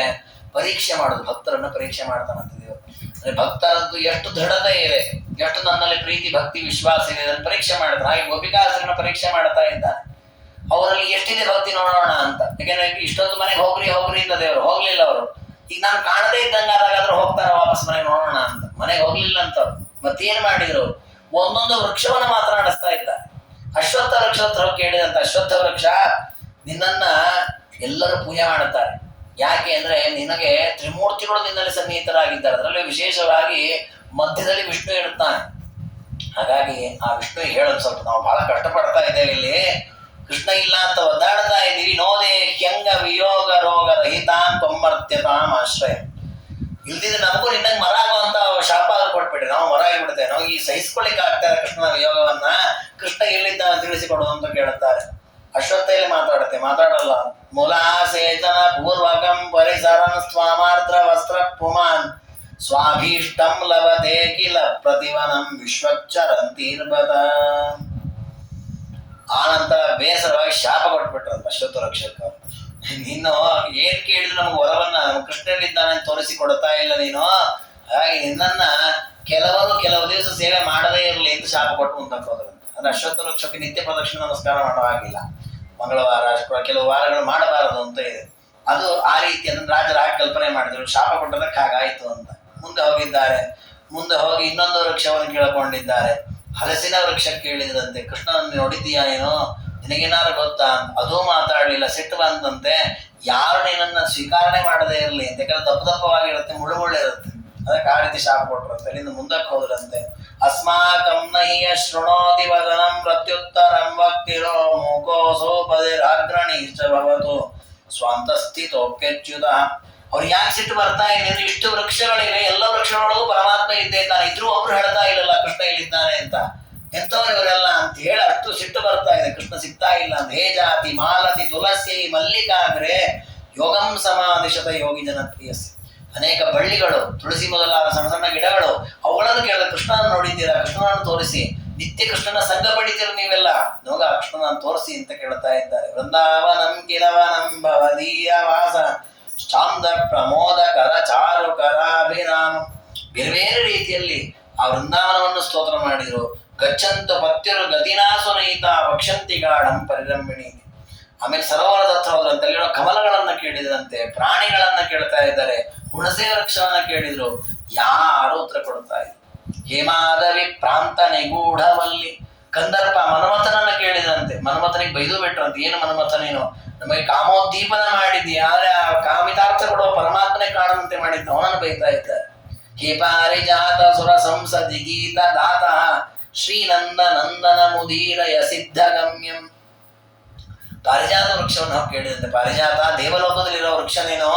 ಪರೀಕ್ಷೆ ಮಾಡೋದು, ಭಕ್ತರನ್ನು ಪರೀಕ್ಷೆ ಮಾಡ್ತಾನಂತ ದೇವರು. ಅಂದ್ರೆ ಭಕ್ತರದ್ದು ಎಷ್ಟು ದೃಢತೆ ಇದೆ, ಎಷ್ಟು ನನ್ನಲ್ಲಿ ಪ್ರೀತಿ ಭಕ್ತಿ ವಿಶ್ವಾಸ ಇದೆ, ಅದನ್ನು ಪರೀಕ್ಷೆ ಮಾಡ್ತಾನೆ. ಹಾಗೆ ಗೋಪಿಕಾಸುರನ ಪರೀಕ್ಷೆ ಮಾಡ್ತಾ ಇದ್ದಾನೆ. ಅವರಲ್ಲಿ ಎಷ್ಟಿದೆ ಭಕ್ತಿ ನೋಡೋಣ ಅಂತ. ಯಾಕೆಂದ್ರೆ ಇಷ್ಟೊಂದು ಮನೆಗೆ ಹೋಗ್ರಿ ಅಂತ ದೇವರು ಹೋಗ್ಲಿಲ್ಲ. ಅವರು ಈಗ ನಾನು ಕಾಣದೇ ಇದ್ದಂಗೆ ಆದಾಗಾದ್ರೂ ಹೋಗ್ತಾರ ವಾಪಸ್ ಮನೆಗೆ ನೋಡೋಣ ಅಂತ. ಮನೆಗೆ ಹೋಗ್ಲಿಲ್ಲ ಅಂತ ಅವ್ರು ಮತ್ತೇನ್ ಮಾಡಿದ್ರು? ಒಂದೊಂದು ವೃಕ್ಷವನ್ನ ಮಾತ್ರ ನಡೆಸ್ತಾ ಇದ್ದಾರೆ. ಅಶ್ವತ್ಥ ವೃಕ್ಷ ಹತ್ರ ಕೇಳಿದಂತ, ಅಶ್ವತ್ಥ ವೃಕ್ಷ ನಿನ್ನನ್ನ ಎಲ್ಲರೂ ಪೂಜೆ ಮಾಡುತ್ತಾರೆ. ಯಾಕೆ ಅಂದ್ರೆ ನಿನಗೆ ತ್ರಿಮೂರ್ತಿಗಳು ನಿನ್ನಲ್ಲಿ ಸನ್ನಿಹಿತರಾಗಿದ್ದಾರೆ. ಅದರಲ್ಲಿ ವಿಶೇಷವಾಗಿ ಮಧ್ಯದಲ್ಲಿ ವಿಷ್ಣು ಇರುತ್ತಾನೆ. ಹಾಗಾಗಿ ಆ ವಿಷ್ಣು ಹೇಳೋದು ಸ್ವಲ್ಪ ನಾವು ಬಹಳ ಕಷ್ಟಪಡ್ತಾ ಇದ್ದೇವೆ. ಇಲ್ಲಿ ಕೃಷ್ಣ ಇಲ್ಲ ಅಂತ ಒದ್ದಾಡ್ತಾ ಇದ್ದೀವಿ. ನೋದೆ ಹೆಂಗ ವಿಯೋಗ ರೋಗ ರಹಿತಾನ್ ತೊಂಬರ್ತ್ಯತಾಂ ಆಶ್ರಯ. ಇಲ್ದಿದ್ರೆ ನಮಗೂ ನಿನ್ನಂಗೆ ಮರ ಆಗುವಂತ ಶಾಪ ಕೊಟ್ಬಿಟ್ರಿ, ನಾವು ಮರ ಆಗಿಬಿಡ್ತೇವೆ. ನಾವು ಈ ಸಹಿಸ್ಕೊಳ್ಳಿಕ್ಕೆ ಆಗ್ತಾರೆ ಕೃಷ್ಣನ ವಿಯೋಗವನ್ನ. ಕೃಷ್ಣ ಎಲ್ಲಿದ್ದ ತಿಳಿಸಿಕೊಡು ಅಂತ ಕೇಳುತ್ತಾರೆ. ಅಶ್ವತ್ಥ ಇಲ್ಲಿ ಮಾತಾಡಲ್ಲ. ಮೂಲಾಸೇಚನ ಪೂರ್ವಕಂ ಪರಿಸರಂ ಸ್ವಾಮಾರ್ದ್ರ ವಸ್ತ್ರ ಪುಮಾನ್ ಸ್ವಾಭೀಷ್ಟಂ ಲಭತೆ ಕಿಲ ಪ್ರತಿವನಂ ವಿಶ್ವಚ್ಚರಂತೀರ್ಬದ. ಆನಂತರ ಬೇಸರವಾಗಿ ಶಾಪ ಕೊಟ್ಬಿಟ್ರಂತ ಅಶ್ವತ್ಥ ರಕ್ಷಕ. ನೀನು ಏನ್ ಕೇಳಿದ್ರು ನಮ್ಗೆ ವರವನ್ನ, ನಮ್ಮ ಕೃಷ್ಣಲ್ಲಿದ್ದಾನೆ ತೋರಿಸಿ ಕೊಡ್ತಾ ಇಲ್ಲ ನೀನು. ಹಾಗಾಗಿ ನಿನ್ನನ್ನ ಕೆಲವು ದಿವಸ ಸೇವೆ ಮಾಡದೇ ಇರಲಿ ಅಂತ ಶಾಪ ಕೊಟ್ಟು ಅಂತ ಹೋದ್ರಂತ. ಅಂದ್ರೆ ಅಶ್ವತ್ಥ ವೃಕ್ಷಕ್ಕೆ ನಿತ್ಯ ಪ್ರದಕ್ಷಿಣೆ ನಮಸ್ಕಾರ ಮಾಡೋ ಹಾಗಿಲ್ಲ, ಮಂಗಳವಾರ ಕೆಲವು ವಾರಗಳು ಮಾಡಬಾರದು ಅಂತ ಇದೆ. ಅದು ಆ ರೀತಿ ಅದನ್ನ ರಾಜರ ಕಲ್ಪನೆ ಮಾಡಿದ್ರು, ಶಾಪ ಕೊಟ್ಟದಕ್ಕೆ ಹಾಗಾಯ್ತು ಅಂತ. ಮುಂದೆ ಹೋಗಿದ್ದಾರೆ. ಮುಂದೆ ಹೋಗಿ ಇನ್ನೊಂದು ವೃಕ್ಷವನ್ನು ಕೇಳಿಕೊಂಡಿದ್ದಾರೆ. ಹಲಸಿನ ವೃಕ್ಷ ಕೇಳಿದ್ರಂತೆ, ಕೃಷ್ಣನನ್ನು ನೋಡಿದ್ದೀಯಾ ನೀನು, ನಿನಗೇನಾದ್ರು ಗೊತ್ತಾ? ಅದೂ ಮಾತಾಡ್ಲಿಲ್ಲ. ಸಿಟ್ಟು ಬಂತಂತೆ, ಯಾರು ನಿನ್ನನ್ನು ಸ್ವೀಕಾರಣೆ ಮಾಡದೇ ಇರಲಿ ಅಂತ. ಯಾಕಂದ್ರೆ ದಪ್ಪವಾಗಿರುತ್ತೆ, ಮುಳ್ಳಿರುತ್ತೆ. ಅದಕ್ಕೆ ಆ ರೀತಿ ಶಾಪ ಕೊಟ್ರಂತೆ. ಅಲ್ಲಿಂದ ಮುಂದಕ್ಕೆ ಹೋದ್ರಂತೆ. ಅಸ್ಮಾಕಂ ನಹಿಯ ಶೃಣೋತಿ ವದನಂ ಪ್ರತ್ಯುತ್ತರಂ ವಕ್ತಿರೋ ಮೂಕೋಸೋಪದಿರಾಗ್ರಣೀಶ್ಚ ಭವತು ಸ್ವಂತಸ್ಥಿತೋಪ್ಯಚ್ಯುತ. ಅವ್ರು ಯಾಕೆ ಸಿಟ್ಟು ಬರ್ತಾ ಇದೆ? ಇಷ್ಟು ವೃಕ್ಷಗಳಿವೆ, ಎಲ್ಲ ವೃಕ್ಷಗಳೊಳಗೂ ಪರಮಾತ್ಮ ಇದ್ದೇ ಇದ್ದಾನೆ, ಇದ್ರೂ ಒಬ್ರು ಹೇಳ್ತಾ ಇಲ್ಲಲ್ಲ ಕೃಷ್ಣ ಇಲ್ಲಿದ್ದಾನೆ ಅಂತ. ಎಂಥವ್ರು ಇವರೆಲ್ಲ ಅಂತ ಹೇಳಿ ಅಷ್ಟು ಸಿಟ್ಟು ಬರ್ತಾ ಇದೆ, ಕೃಷ್ಣ ಸಿಗ್ತಾ ಇಲ್ಲ ಅಂತ. ಹೇ ಜಾತಿ ಮಾಲತಿ ತುಳಸಿ ಮಲ್ಲಿಕಾಗ್ರೆ ಯೋಗಂ ಸಮಾಧಿಶತ ಯೋಗಿ ಜನಪ್ರಿಯಸ್ಯ. ಅನೇಕ ಬಳ್ಳಿಗಳು, ತುಳಸಿ ಮೊದಲಾದ ಸಣ್ಣ ಸಣ್ಣ ಗಿಡಗಳು, ಅವುಗಳನ್ನು ಕೇಳಿದ ಕೃಷ್ಣನನ್ನು ನೋಡಿದ್ದೀರಾ, ಕೃಷ್ಣನನ್ನು ತೋರಿಸಿ. ನಿತ್ಯ ಕೃಷ್ಣನ ಸಂಘ ಪಡಿತೀರ ನೀವೆಲ್ಲ, ನೋಗ ಕೃಷ್ಣನನ್ನು ತೋರಿಸಿ ಅಂತ ಕೇಳ್ತಾ ಇದ್ದಾರೆ. ವೃಂದಾವನಂ ಕಿಲವನಂ ಭವದೀಯ ವಾಸ ಚಾಂದ ಪ್ರಮೋದಕರ ಚಾರುಕರಾಭಿರಾಮ. ಬೇರೆ ಬೇರೆ ರೀತಿಯಲ್ಲಿ ಆ ವೃಂದಾವನವನ್ನು ಸ್ತೋತ್ರ ಮಾಡಿದರು. ಗಚ್ಚಂತ ಪತ್ಯರು ಗತಿನಾಸುನಯಿತ ವಕ್ಷಂತಿ ಗಾಢಂ ಪರಿರಂಭಿಣಿ. ಆಮೇಲೆ ಸರೋವರದ ಹತ್ರ ಹೋದ್ರಂತೆ, ಅಲ್ಲಿರೋ ಕಮಲಗಳನ್ನ ಕೇಳಿದ್ರಂತೆ, ಪ್ರಾಣಿಗಳನ್ನ ಕೇಳ್ತಾ ಇದ್ದಾರೆ, ಹುಣಸೆ ವೃಕ್ಷವನ್ನ ಕೇಳಿದ್ರು. ಯಾರು ಉತ್ತರ ಕೊಡ್ತಾ ಇದ್ರು. ಹೇಮಾದವಿ ಪ್ರಾಂತ ನಿಗೂಢವಲ್ಲಿ ಕಂದರ್ಪ ಮನ್ಮಥನನ್ನ ಕೇಳಿದಂತೆ, ಮನ್ಮಥನಿಗೆ ಬೈದು ಬಿಟ್ರಂತೆ. ಏನು ಮನ್ಮಥ ನೀನು ನಮಗೆ ಕಾಮೋದ್ದೀಪನ ಮಾಡಿದ್ದಿ, ಆದ್ರೆ ಆ ಕಾಮಿತಾರ್ಥ ಕೊಡುವ ಪರಮಾತ್ಮನೇ ಕಾಣಂತೆ ಮಾಡಿದ್ದ, ಅವನನ್ನು ಬೈತಾ ಇದ್ದಾರೆ. ಹೇ ಪಾರಿಜಾತ ಸುರ ಸಂಸದಿ ಗೀತ ದಾತ ಶ್ರೀನಂದ ನಂದನ ಮುದೀರಯ ಸಿದ್ಧ ಗಮ್ಯಂ. ಪಾರಿಜಾತ ವೃಕ್ಷವನ್ನು ನಾವು ಕೇಳಿದಂತೆ, ಪಾರಿಜಾತ ದೇವಲೋಕದಲ್ಲಿರೋ ವೃಕ್ಷನೇನೋ,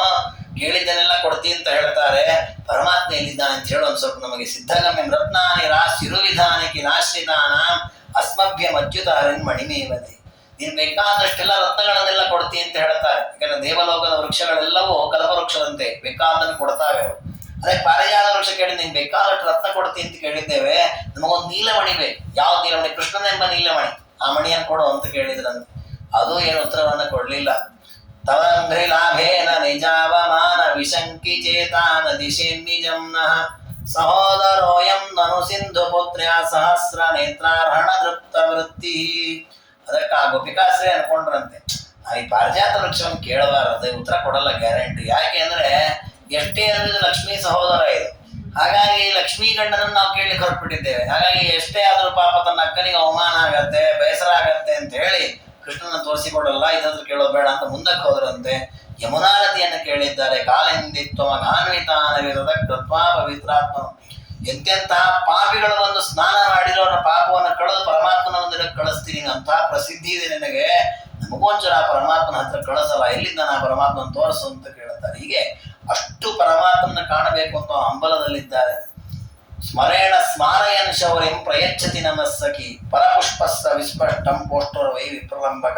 ಕೇಳಿದ್ದನ್ನೆಲ್ಲ ಕೊಡ್ತಿ ಅಂತ ಹೇಳ್ತಾರೆ. ಪರಮಾತ್ಮ ಎಲ್ಲಿದ್ದಾನೆ ಅಂತ ಹೇಳು ಒಂದು ಸ್ವಲ್ಪ ನಮಗೆ. ಸಿದ್ಧಗಮ್ಯಂ ರತ್ನಾನಿ ರಾಶಿರುವಿಧಾನಕ್ಕೆ ನಾಶ್ರಿತಾನ ಅಸ್ಮಭ್ಯ ಅಚ್ಯುತ ಹರಿನ್ ಮಣಿಮೇವದೆ. ನೀನು ಬೇಕಾದಷ್ಟೆಲ್ಲ ರತ್ನಗಳನ್ನೆಲ್ಲ ಕೊಡ್ತಿ ಅಂತ ಹೇಳ್ತಾರೆ. ಯಾಕಂದ್ರೆ ದೇವಲೋಕದ ವೃಕ್ಷಗಳೆಲ್ಲವೂ ಕಲ್ಪವೃಕ್ಷದಂತೆ ಬೇಕಾದನ್ನು ಕೊಡ್ತಾವೆ. ಅದೇ ಪಾರಿಜಾತ ವೃಕ್ಷ ಕೇಳಿ ನೀನ್ ಬೇಕಾದಷ್ಟು ರತ್ನ ಕೊಡ್ತಿ ಅಂತ ಕೇಳಿದ್ದೇವೆ, ನಮಗೊಂದು ನೀಲಮಣಿ ಬೇಕು. ಯಾವ ನೀಲಮಣಿ? ಕೃಷ್ಣನೆಂಬ ನೀಲಮಣಿ, ಆ ಮಣಿಯನ್ನು ಕೊಡು ಅಂತ ಕೇಳಿದ್ರಂತೆ. ಅದು ಏನು ಉತ್ತರವನ್ನ ಕೊಡ್ಲಿಲ್ಲ. ತದಂಘ್ರಿ ಲಾಭೇನ ನಿಜಾವಮಾನ ವಿಶಂಕಿ ಚೇತಾನ ದಿಶೆ ನಿಜಂನಃ ಸಹೋದರೋಯಂ ನನು ಸಿಂಧು ಪುತ್ರ್ಯ ಸಹಸ್ರ ನೇತ್ರಾರ್ಹಣ ತೃಪ್ತ ವೃತ್ತಿ. ಅದಕ್ಕೆ ಆ ಗೋಪಿಕಾಶ್ರೇ ಅನ್ಕೊಂಡ್ರಂತೆ, ಈ ಪಾರಿಜಾತ ವೃಕ್ಷವನ್ನು ಕೇಳಬಾರದು, ಉತ್ತರ ಕೊಡಲ್ಲ ಗ್ಯಾರಂಟಿ. ಯಾಕೆ ಅಂದ್ರೆ ಎಷ್ಟೇ ಅಂದ್ರೆ ಲಕ್ಷ್ಮೀ ಸಹೋದರ ಇದು. ಹಾಗಾಗಿ ಲಕ್ಷ್ಮೀ ಗಂಡನನ್ನು ನಾವು ಕೇಳಲಿಕ್ಕೆ ಹೊರಟ್ಬಿಟ್ಟಿದ್ದೇವೆ. ಹಾಗಾಗಿ ಎಷ್ಟೇ ಆದ್ರೂ ಪಾಪ ತನ್ನ ಅಕ್ಕನಿಗೆ ಅವಮಾನ ಆಗತ್ತೆ, ಬೇಸರ ಆಗತ್ತೆ ಅಂತ ಹೇಳಿ ಕೃಷ್ಣನ ತೋರಿಸಿಕೊಡಲ್ಲ, ಇದಾದ್ರೂ ಕೇಳೋದು ಬೇಡ ಅಂತ ಮುಂದಕ್ಕೆ ಹೋದ್ರಂತೆ. ಯಮುನಾ ನದಿಯನ್ನು ಕೇಳಿದ್ದಾರೆ. ಕಾಲೆಂದಿತ್ವ ಮಘಾನ್ವಿತಾನ ವಿರದ ಕೃತ್ವಾ ಪವಿತ್ರಾತ್ಮ. ಎಂತೆಂತಹ ಪಾಪಿಗಳು ಬಂದು ಸ್ನಾನ ಮಾಡಿರೋ ಪಾಪವನ್ನು ಕಳೆದು ಪರಮಾತ್ಮನ ಒಂದಿರಕ್ಕೆ ಕಳಿಸ್ತೀನಿ ಅಂತಹ ಪ್ರಸಿದ್ಧಿ ಇದೆ ನಿನಗೆ, ನಮಗೊಂಚರ ಪರಮಾತ್ಮನ ಹತ್ರ ಕಳಿಸಲ್ಲ, ಎಲ್ಲಿಂದ ನಾ ಪರಮಾತ್ಮನ ತೋರಿಸು ಅಂತ ಕೇಳ್ತಾರೆ. ಹೀಗೆ ಅಷ್ಟು ಪರಮಾತ್ಮನ ಕಾಣಬೇಕು ಅಂತ ಹಂಬಲದಲ್ಲಿದ್ದಾರೆ. ಸ್ಮರೇಣ ಸ್ಮಾರಯನ್ ಶೌರ್ಯಂ ಪ್ರಯಚ್ಛತಿ ನಮಸ್ಸಖಿ ಪರಪುಷ್ಪಸ್ಸ ವಿಸ್ಪಷ್ಟಂ ಪೋಷ್ಟೋರ್ ವೈ ವಿಪ್ರಲಂಬಕ.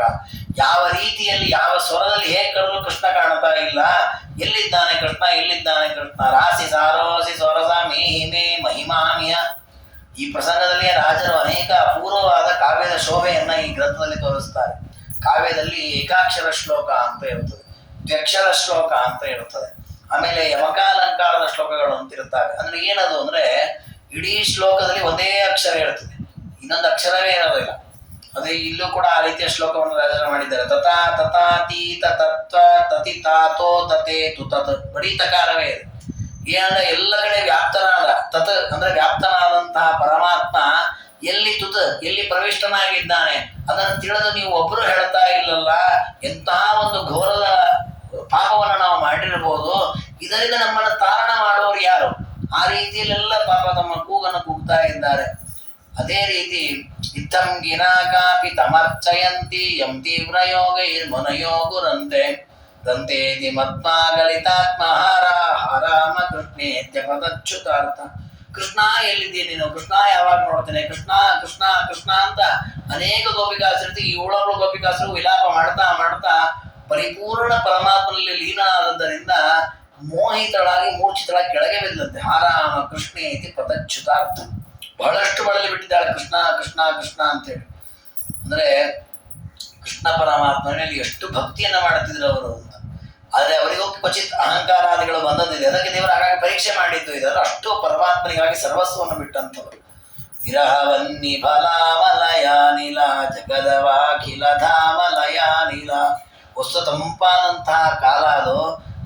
ಯಾವ ರೀತಿಯಲ್ಲಿ ಯಾವ ಸ್ವರದಲ್ಲಿ ಹೇಗೆ ಕರೆದು ಕೃಷ್ಣ ಕಾಣ್ತಾ ಇಲ್ಲ. ಎಲ್ಲಿದ್ದಾನೆ ಕೃಷ್ಣ, ಎಲ್ಲಿದ್ದಾನೆ ಕೃಷ್ಣ. ರಾಸಿ ಸಾರೋಸಿ ಸ್ವರಸ ಮೇಹಿಮೆ ಮಹಿಮಾಮಿಯ. ಈ ಪ್ರಸಂಗದಲ್ಲಿ ರಾಜರು ಅನೇಕ ಅಪೂರ್ವವಾದ ಕಾವ್ಯದ ಶೋಭೆಯನ್ನ ಈ ಗ್ರಂಥದಲ್ಲಿ ತೋರಿಸ್ತಾರೆ. ಕಾವ್ಯದಲ್ಲಿ ಏಕಾಕ್ಷರ ಶ್ಲೋಕ ಅಂತ ಇರ್ತದೆ, ದ್ವ್ಯಕ್ಷರ ಶ್ಲೋಕ ಅಂತ ಇರ್ತದೆ, ಆಮೇಲೆ ಯಮಕಾಲಂಕಾರದ ಶ್ಲೋಕಗಳು ಅಂತಿರ್ತವೆ. ಅಂದ್ರೆ ಏನದು ಅಂದ್ರೆ ಇಡೀ ಶ್ಲೋಕದಲ್ಲಿ ಒಂದೇ ಅಕ್ಷರ ಇರ್ತದೆ, ಇನ್ನೊಂದು ಅಕ್ಷರವೇ ಇರೋದಿಲ್ಲ. ಅದೇ ಇಲ್ಲೂ ಕೂಡ ಆ ರೀತಿಯ ಶ್ಲೋಕವನ್ನು ರಚನೆ ಮಾಡಿದ್ದಾರೆ. ತಥಾ ತಥಾ ತೀತ ತತ್ವ ತತಿ ತಾತೋ ತತೆ ತು ತತ್. ಬರೀ ತಕಾರವೇ ಇದೆ. ಏನಂದ್ರೆ ಎಲ್ಲ ಕಡೆ ವ್ಯಾಪ್ತನಾದ, ತತ್ ಅಂದ್ರೆ ವ್ಯಾಪ್ತನಾದಂತಹ ಪರಮಾತ್ಮ ಎಲ್ಲಿ ತುತ್ ಎಲ್ಲಿ ಪ್ರವಿಷ್ಟನಾಗಿದ್ದಾನೆ ಅದನ್ನು ತಿಳಿದು ನೀವು ಒಬ್ಬರು ಹೇಳ್ತಾ ಇಲ್ಲಲ್ಲ. ಎಂತಹ ಒಂದು ಘೋರದ ಪಾಪವನ್ನು ನಾವು ಮಾಡಿರಬಹುದು, ಇದರಿಂದ ನಮ್ಮನ್ನು ತಾರಣ ಮಾಡೋರು ಯಾರು? ಆ ರೀತಿಯಲ್ಲೆಲ್ಲ ಪಾಪ ತಮ್ಮ ಕೂಗನ್ನು ಕೂಗ್ತಾ ಇದ್ದಾರೆ. ಅದೇ ರೀತಿ ಇತ್ತಂ ಗಿನಾಕಾಪಿ ತಮರ್ಚಯಂತಿ ಯಂ ತೀವ್ರ ಯೋಗೈರ್ಮನಯೋಗುರಂತೆ ದಂತೇತಿ ಮತ್ಮಾಗಲಿತಾತ್ಮಹಾರ ಹಾರಾಮ ಕೃಷ್ಣೇತ್ಯ ಪದಚ್ಯುತಾರ್ಥ. ಕೃಷ್ಣ ಎಲ್ಲಿದ್ದೀನಿ ನೀನು, ಕೃಷ್ಣ ಯಾವಾಗ ನೋಡ್ತೇನೆ, ಕೃಷ್ಣ ಕೃಷ್ಣ ಕೃಷ್ಣ ಅಂತ ಅನೇಕ ಗೋಪಿಕಾಸರು, ಈ 7 ಗೋಪಿಕಾಸರು ವಿಲಾಪ ಮಾಡ್ತಾ ಮಾಡ್ತಾ ಪರಿಪೂರ್ಣ ಪರಮಾತ್ಮನಲ್ಲಿ ಲೀನನಾದದ್ದರಿಂದ ಮೋಹಿತಳಾಗಿ ಮೂರ್ಛಿತಳಾಗಿ ಕೆಳಗೆ ಬಿದ್ದಂತೆ. ಹಾರಾಮ ಕೃಷ್ಣ ಇತಿ ಪದಚ್ಯುತಾರ್ಥ. ಬಹಳಷ್ಟು ಬಳಲಿ ಬಿಟ್ಟಿದ್ದಾಳೆ ಕೃಷ್ಣ ಕೃಷ್ಣ ಕೃಷ್ಣ ಅಂತೇಳಿ. ಅಂದ್ರೆ ಕೃಷ್ಣ ಪರಮಾತ್ಮನಲ್ಲಿ ಎಷ್ಟು ಭಕ್ತಿಯನ್ನ ಮಾಡುತ್ತಿದ್ರು ಅವರು ಅಂತ. ಆದ್ರೆ ಅವರಿಗೂ ಕ್ವಚಿತ್ ಅಹಂಕಾರಾದಿಗಳು ಬಂದದಿದೆ. ಅದಕ್ಕೆ ದೇವರು ಹಾಗಾಗಿ ಪರೀಕ್ಷೆ ಮಾಡಿದ್ದು ಇದ್ದಾರೆ. ಅಷ್ಟು ಪರಮಾತ್ಮನಿಗಾಗಿ ಸರ್ವಸ್ವವನ್ನು ಬಿಟ್ಟಂಥವರು. ವಿರಹವನ್ನಿ ಫಲಾಮಲಯಾನಿಲ ಜಗದವಾಖಿಲ ಧಾಮಲಯಾನಿಲ. ವಸ್ತು ತಂಪಾದಂತಹ ಕಾಲ ಅದು.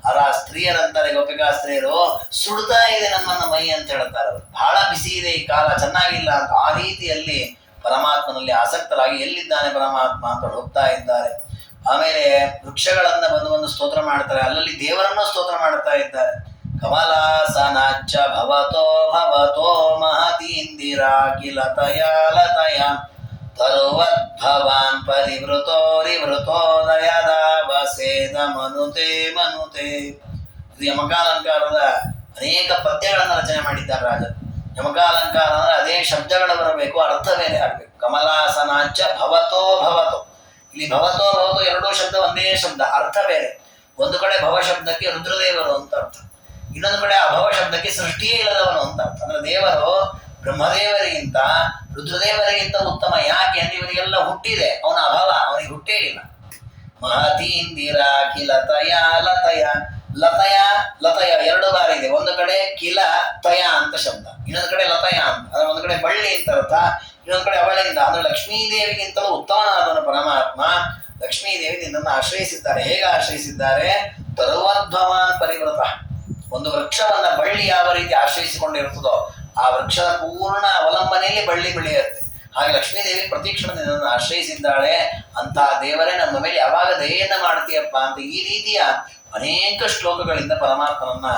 ಅರ ಸ್ತ್ರೀಯರಂತಾರೆ ಗೋಪಿಕಾಸ್ತ್ರೀಯರು, ಸುಡ್ತಾ ಇದೆ ನಮ್ಮನ್ನ ಮೈ ಅಂತ ಹೇಳ್ತಾರೆ. ಅವರು ಬಹಳ ಬಿಸಿ ಇದೆ ಈ ಕಾಲ, ಚೆನ್ನಾಗಿಲ್ಲ ಅಂತ. ಆ ರೀತಿಯಲ್ಲಿ ಪರಮಾತ್ಮನಲ್ಲಿ ಆಸಕ್ತರಾಗಿ ಎಲ್ಲಿದ್ದಾನೆ ಪರಮಾತ್ಮ ಅಂತ ಹೋಗ್ತಾ ಇದ್ದಾರೆ. ಆಮೇಲೆ ವೃಕ್ಷಗಳನ್ನ ಬಂದು ಸ್ತೋತ್ರ ಮಾಡ್ತಾರೆ, ಅಲ್ಲಲ್ಲಿ ದೇವರನ್ನು ಸ್ತೋತ್ರ ಮಾಡ್ತಾ ಇದ್ದಾರೆ. ಕಮಲಾಸನಾಚ್ಚ ಭವತೋ ಭವತೋ ಮಹತೀಂದಿರಾ ಕಿಲ ತಯಾಲತಯ ತರುವದ್ಭವಾನ್ ಪರಿವೃತೋರಿವೃತೋ ದಯದಾವಸೇದ ಮನುತೆ ಮನುತೆ. ಇದು ಯಮಕಾಲಂಕಾರದ ಅನೇಕ ಪದ್ಯಗಳನ್ನು ರಚನೆ ಮಾಡಿದ್ದಾರೆ ರಾಜರು. ಯಮಕಾಲಂಕಾರ ಅಂದ್ರೆ ಅದೇ ಶಬ್ದಗಳು ಬರಬೇಕು, ಅರ್ಥ ಬೇರೆ ಆಗ್ಬೇಕು. ಕಮಲಾಸನಾಚ್ಚ ಭವತೋ ಭವತೋ. ಇಲ್ಲಿ ಭವತೋ ಭವತೋ ಎರಡೂ ಶಬ್ದ ಒಂದೇ ಶಬ್ದ, ಅರ್ಥ ಬೇರೆ. ಒಂದು ಕಡೆ ಭವ ಶಬ್ದಕ್ಕೆ ರುದ್ರದೇವರು ಅಂತ ಅರ್ಥ, ಇನ್ನೊಂದು ಕಡೆ ಅಭವ ಶಬ್ದಕ್ಕೆ ಸೃಷ್ಟಿಯೇ ಇಲ್ಲದವನು ಅಂತ ಅರ್ಥ. ಅಂದ್ರೆ ದೇವರು ಬ್ರಹ್ಮದೇವರಿಗಿಂತ ರುದ್ರದೇವರಿಗಿಂತ ಉತ್ತಮ. ಯಾಕೆ ಅಂದ್ರೆ ಇವರಿಗೆಲ್ಲ ಹುಟ್ಟಿದೆ, ಅವನ ಅಭವ, ಅವನಿಗೆ ಹುಟ್ಟೇ ಇಲ್ಲ. ಮಹತೀಂದಿರ ಕಿಲ ತಯ ಲತಯ. ಲತಯ ಲತಯ ಎರಡು ಬಾರಿ ಇದೆ. ಒಂದು ಕಡೆ ಕಿಲ ತಯ ಅಂತ ಶಬ್ದ, ಇನ್ನೊಂದು ಕಡೆ ಲತಯ ಅಂತ. ಅಂದ್ರೆ ಒಂದು ಕಡೆ ಬಳ್ಳಿ ಅಂತ ಅರ್ಥ, ಇನ್ನೊಂದು ಕಡೆ ಅವಳಿಂದ. ಅಂದ್ರೆ ಲಕ್ಷ್ಮೀದೇವಿಗಿಂತಲೂ ಉತ್ತಮನಾದವನು ಪರಮಾತ್ಮ. ಲಕ್ಷ್ಮೀದೇವಿ ನಿನ್ನನ್ನು ಆಶ್ರಯಿಸಿದ್ದಾರೆ. ಹೇಗೆ ಆಶ್ರಯಿಸಿದ್ದಾರೆ? ತರುವಧ್ವವಾನ್ ಪರಿವೃತ. ಒಂದು ವೃಕ್ಷವನ್ನ ಬಳ್ಳಿ ಯಾವ ರೀತಿ ಆಶ್ರಯಿಸಿಕೊಂಡಿರ್ತದೋ ಆ ವೃಕ್ಷದ ಪೂರ್ಣ ಅವಲಂಬನೆಯಲ್ಲಿ ಬಳ್ಳಿ ಬೆಳೆಯುತ್ತೆ. ಹಾಗೆ ಲಕ್ಷ್ಮೀದೇವಿ ಪ್ರತಿಕ್ಷಣ ನಿನ್ನನ್ನು ಆಶ್ರಯಿಸಿದ್ದಾಳೆ. ಅಂತಹ ದೇವರೇ ನಮ್ಮ ಮೇಲೆ ಯಾವಾಗ ದಯೆಯನ್ನ ಮಾಡ್ತೀಯಪ್ಪ ಅಂತ ಈ ರೀತಿಯ ಅನೇಕ ಶ್ಲೋಕಗಳಿಂದ ಪರಮಾತ್ಮನನ್ನ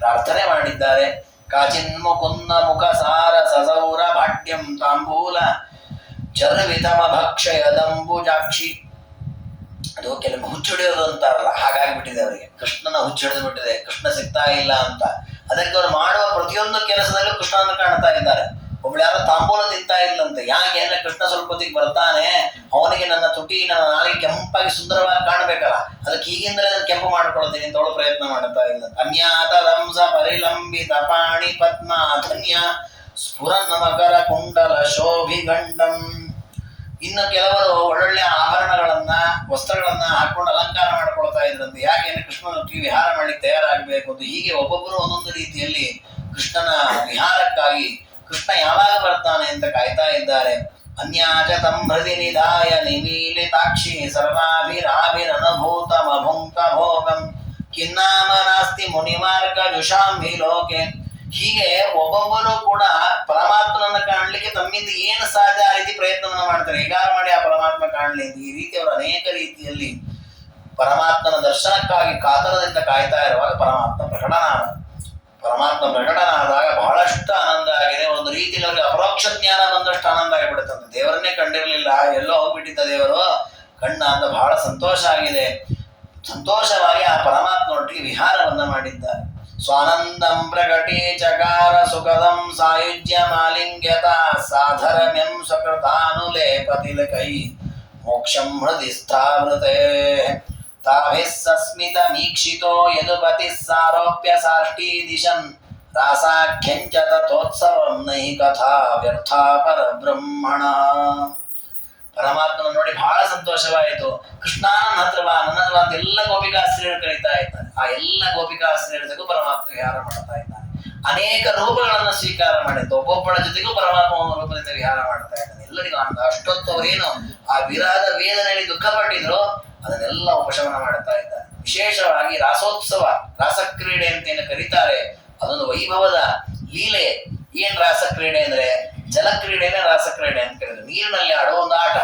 ಪ್ರಾರ್ಥನೆ ಮಾಡಿದ್ದಾರೆ. ಕಾಚಿನ್ಮುಕುಂದ ಮುಖ ಸಾರ ಸಸೌರ ಭಾಟ್ಯಂ ತಾಂಬೂಲ ಚರ್ವಿತಮ ಭಕ್ಷಯದಂಬುಜಾಕ್ಷಿ. ಅದು ಕೆಲವು ಹುಚ್ಚಿಡಿಯೋದು ಅಂತಾರಲ್ಲ, ಹಾಗಾಗಿಬಿಟ್ಟಿದೆ ಅವರಿಗೆ. ಕೃಷ್ಣನ ಹುಚ್ಚಿಡಿದು ಬಿಟ್ಟಿದೆ, ಕೃಷ್ಣ ಸಿಗ್ತಾ ಇಲ್ಲ ಅಂತ. ಅದಕ್ಕೆ ಅವರು ಮಾಡುವ ಪ್ರತಿಯೊಂದು ಕೆಲಸದಲ್ಲೂ ಕೃಷ್ಣನ ಕಾಣ್ತಾ ಇದ್ದಾರೆ. ಒಬ್ಳು ಯಾರೋ ತಾಂಬೂಲ ತಿಂತಾ ಇಲ್ಲಂತೆ. ಯಾಕೆ ಅಂದ್ರೆ ಕೃಷ್ಣ ಸ್ವಲ್ಪ ಹೊತ್ತಿಗೆ ಬರ್ತಾನೆ, ಅವನಿಗೆ ನನ್ನ ತುಟಿ ನನ್ನ ನಾಲಿಗೆ ಕೆಂಪಾಗಿ ಸುಂದರವಾಗಿ ಕಾಣಬೇಕಲ್ಲ, ಅದಕ್ಕೆ ಈಗಿಂದಲೇ ನಾನು ಕೆಂಪು ಮಾಡ್ಕೊಳ್ತೀನಿ ಅಂತ ಅವಳು ಪ್ರಯತ್ನ ಮಾಡ್ತಾ ಇಲ್ಲ. ಅನ್ಯಾತ ರಂಸ ಪರಿಲಂಬಿತ ಪಾಣಿ ಪದ್ಮ ಧನ್ಯ ಸ್ಫುರನ್ ಮಕರ ಕುಂಡಲ ಶೋಭಿಗಂಡಂ. ಇನ್ನು ಕೆಲವರು ಒಳ್ಳೊಳ್ಳೆ ಆಭರಣಗಳನ್ನ ವಸ್ತ್ರಗಳನ್ನ ಹಾಕೊಂಡು ಅಲಂಕಾರ ಮಾಡ್ಕೊಳ್ತಾ ಇದ್ರಂತೆ. ಯಾಕೆಂದ್ರೆ ಕೃಷ್ಣನೊಟ್ಟಿಗೆ ವಿಹಾರ ಮಾಡ್ಲಿಕ್ಕೆ ತಯಾರಾಗಬೇಕು ಅಂತ. ಹೀಗೆ ಒಬ್ಬೊಬ್ಬರು ಒಂದೊಂದು ರೀತಿಯಲ್ಲಿ ಕೃಷ್ಣನ ವಿಹಾರಕ್ಕಾಗಿ ಕೃಷ್ಣ ಯಾವಾಗ ಬರ್ತಾನೆ ಅಂತ ಕಾಯ್ತಾ ಇದ್ದಾರೆ. ಅನ್ಯಾಚ ತಂಹೃದಿ ನಿಧಾಯ ನಿಮೀಲಿತಾಕ್ಷಿ ಸರ್ವಾಭಿರಾಭಿರನಭೂತಮಭುಂಕ ಭೋಗಂ ಕಿನ್ನಾಮ ನಾಸ್ತಿ ಮುನಿಮಾರ್ಗ ಜುಷಾಂಭಿ ಲೋಕೆ. ಹೀಗೆ ಒಬ್ಬೊಬ್ಬರು ಕೂಡ ಪರಮಾತ್ಮನನ್ನ ಕಾಣಲಿಕ್ಕೆ ತಮ್ಮಿಂದ ಏನು ಸಾಧ್ಯ ಆ ರೀತಿ ಪ್ರಯತ್ನವನ್ನ ಮಾಡ್ತಾರೆ. ಹೇಗಾರ ಮಾಡಿ ಆ ಪರಮಾತ್ಮ ಕಾಣಲಿ ಅಂತ. ಈ ರೀತಿ ಅವರು ಅನೇಕ ರೀತಿಯಲ್ಲಿ ಪರಮಾತ್ಮನ ದರ್ಶನಕ್ಕಾಗಿ ಕಾತರದಿಂದ ಕಾಯ್ತಾ ಇರುವಾಗ ಪರಮಾತ್ಮ ಪ್ರಕಟನಾದಾಗ ಬಹಳಷ್ಟು ಆನಂದ ಆಗಿದೆ. ಒಂದು ರೀತಿಯಲ್ಲಿ ಅವರಿಗೆ ಅಪರೋಕ್ಷ ಜ್ಞಾನ ಬಂದಷ್ಟು ಆನಂದ ಆಗಿಬಿಡುತ್ತೆ. ದೇವರನ್ನೇ ಕಂಡಿರಲಿಲ್ಲ, ಎಲ್ಲೋ ಹೋಗ್ಬಿಟ್ಟಿದ್ದ ದೇವರು ಕಣ್ಣ ಅಂತ ಬಹಳ ಸಂತೋಷ ಆಗಿದೆ. ಸಂತೋಷವಾಗಿ ಆ ಪರಮಾತ್ಮನೊಟ್ಟಿಗೆ ವಿಹಾರವನ್ನ ಮಾಡಿದ್ದಾರೆ. ಸ್ವಾನಂದಂ ಪ್ರಕಟೀ ಚಕಾರ ಸುಖದಂ ಸಾಯುಜ್ಯ ಮಾಲಿಂಗ್ಯತ ಸಾಧರಮ್ಯಂ ಸಕೃತಾನುಲೇಪತಿಲಕೈ ಮೋಕ್ಷಂ ಹೃದಿ ಸ್ಥಾವೃತೆ ತಾಭಿಃ ಸಸ್ಮಿತ ಮೀಕ್ಷಿತೋ ಯದುಪತಿ ಸಾರೋಪ್ಯ ಸಾಷ್ಟಿ ದಿಶನ್ ರಾಸಾಖ್ಯಂಚ ತಥೋತ್ಸವಂ ನೈ ಕಥಾ ವ್ಯರ್ಥ ಪರಬ್ರಹ್ಮಣ. ಪರಮಾತ್ಮನ ನೋಡಿ ಬಹಳ ಸಂತೋಷವಾಯಿತು. ಕೃಷ್ಣ ನನ್ನ ಹತ್ರ ಬಾ, ನನ್ನ ಹತ್ರ ಅಂತ ಎಲ್ಲ ಗೋಪಿಕಾಸ್ತ್ರೀಯರು ಕರೀತಾ ಇದ್ದಾರೆ. ಆ ಎಲ್ಲ ಗೋಪಿಕಾಸ್ತ್ರೀಯರ ಜೊತೆಗೂ ಪರಮಾತ್ಮ ವಿಹಾರ ಮಾಡ್ತಾ ಇದ್ದಾನೆ. ಅನೇಕ ರೂಪಗಳನ್ನ ಸ್ವೀಕಾರ ಮಾಡಿದ್ದು. ಒಬ್ಬೊಬ್ಬಳ ಜೊತೆಗೂ ಪರಮಾತ್ಮ ಒಂದು ರೂಪದಿಂದ ವಿಹಾರ ಮಾಡ್ತಾ ಇದ್ದಾನೆ. ಎಲ್ಲರಿಗೂ ಆನಂದ. ಅಷ್ಟೊತ್ತು ಅವರೇನು ಆ ವಿರಹದ ವೇದನೆಯಲ್ಲಿ ದುಃಖ ಪಟ್ಟಿದ್ರು ಅದನ್ನೆಲ್ಲ ಉಪಶಮನ ಮಾಡ್ತಾ ಇದ್ದಾರೆ. ವಿಶೇಷವಾಗಿ ರಾಸೋತ್ಸವ, ರಾಸಕ್ರೀಡೆ ಅಂತ ಏನು ಕರೀತಾರೆ, ಅದೊಂದು ವೈಭವದ ಲೀಲೆ. ಏನ್ ರಾಸಕ್ರೀಡೆ ಅಂದ್ರೆ ಜಲಕ್ರೀಡೆನೇ ರಾಸಕ್ರೀಡೆ ಅಂತ ಕರೀತಾರೆ. ನೀರಿನಲ್ಲಿ ಆಡುವ ಒಂದು ಆಟ.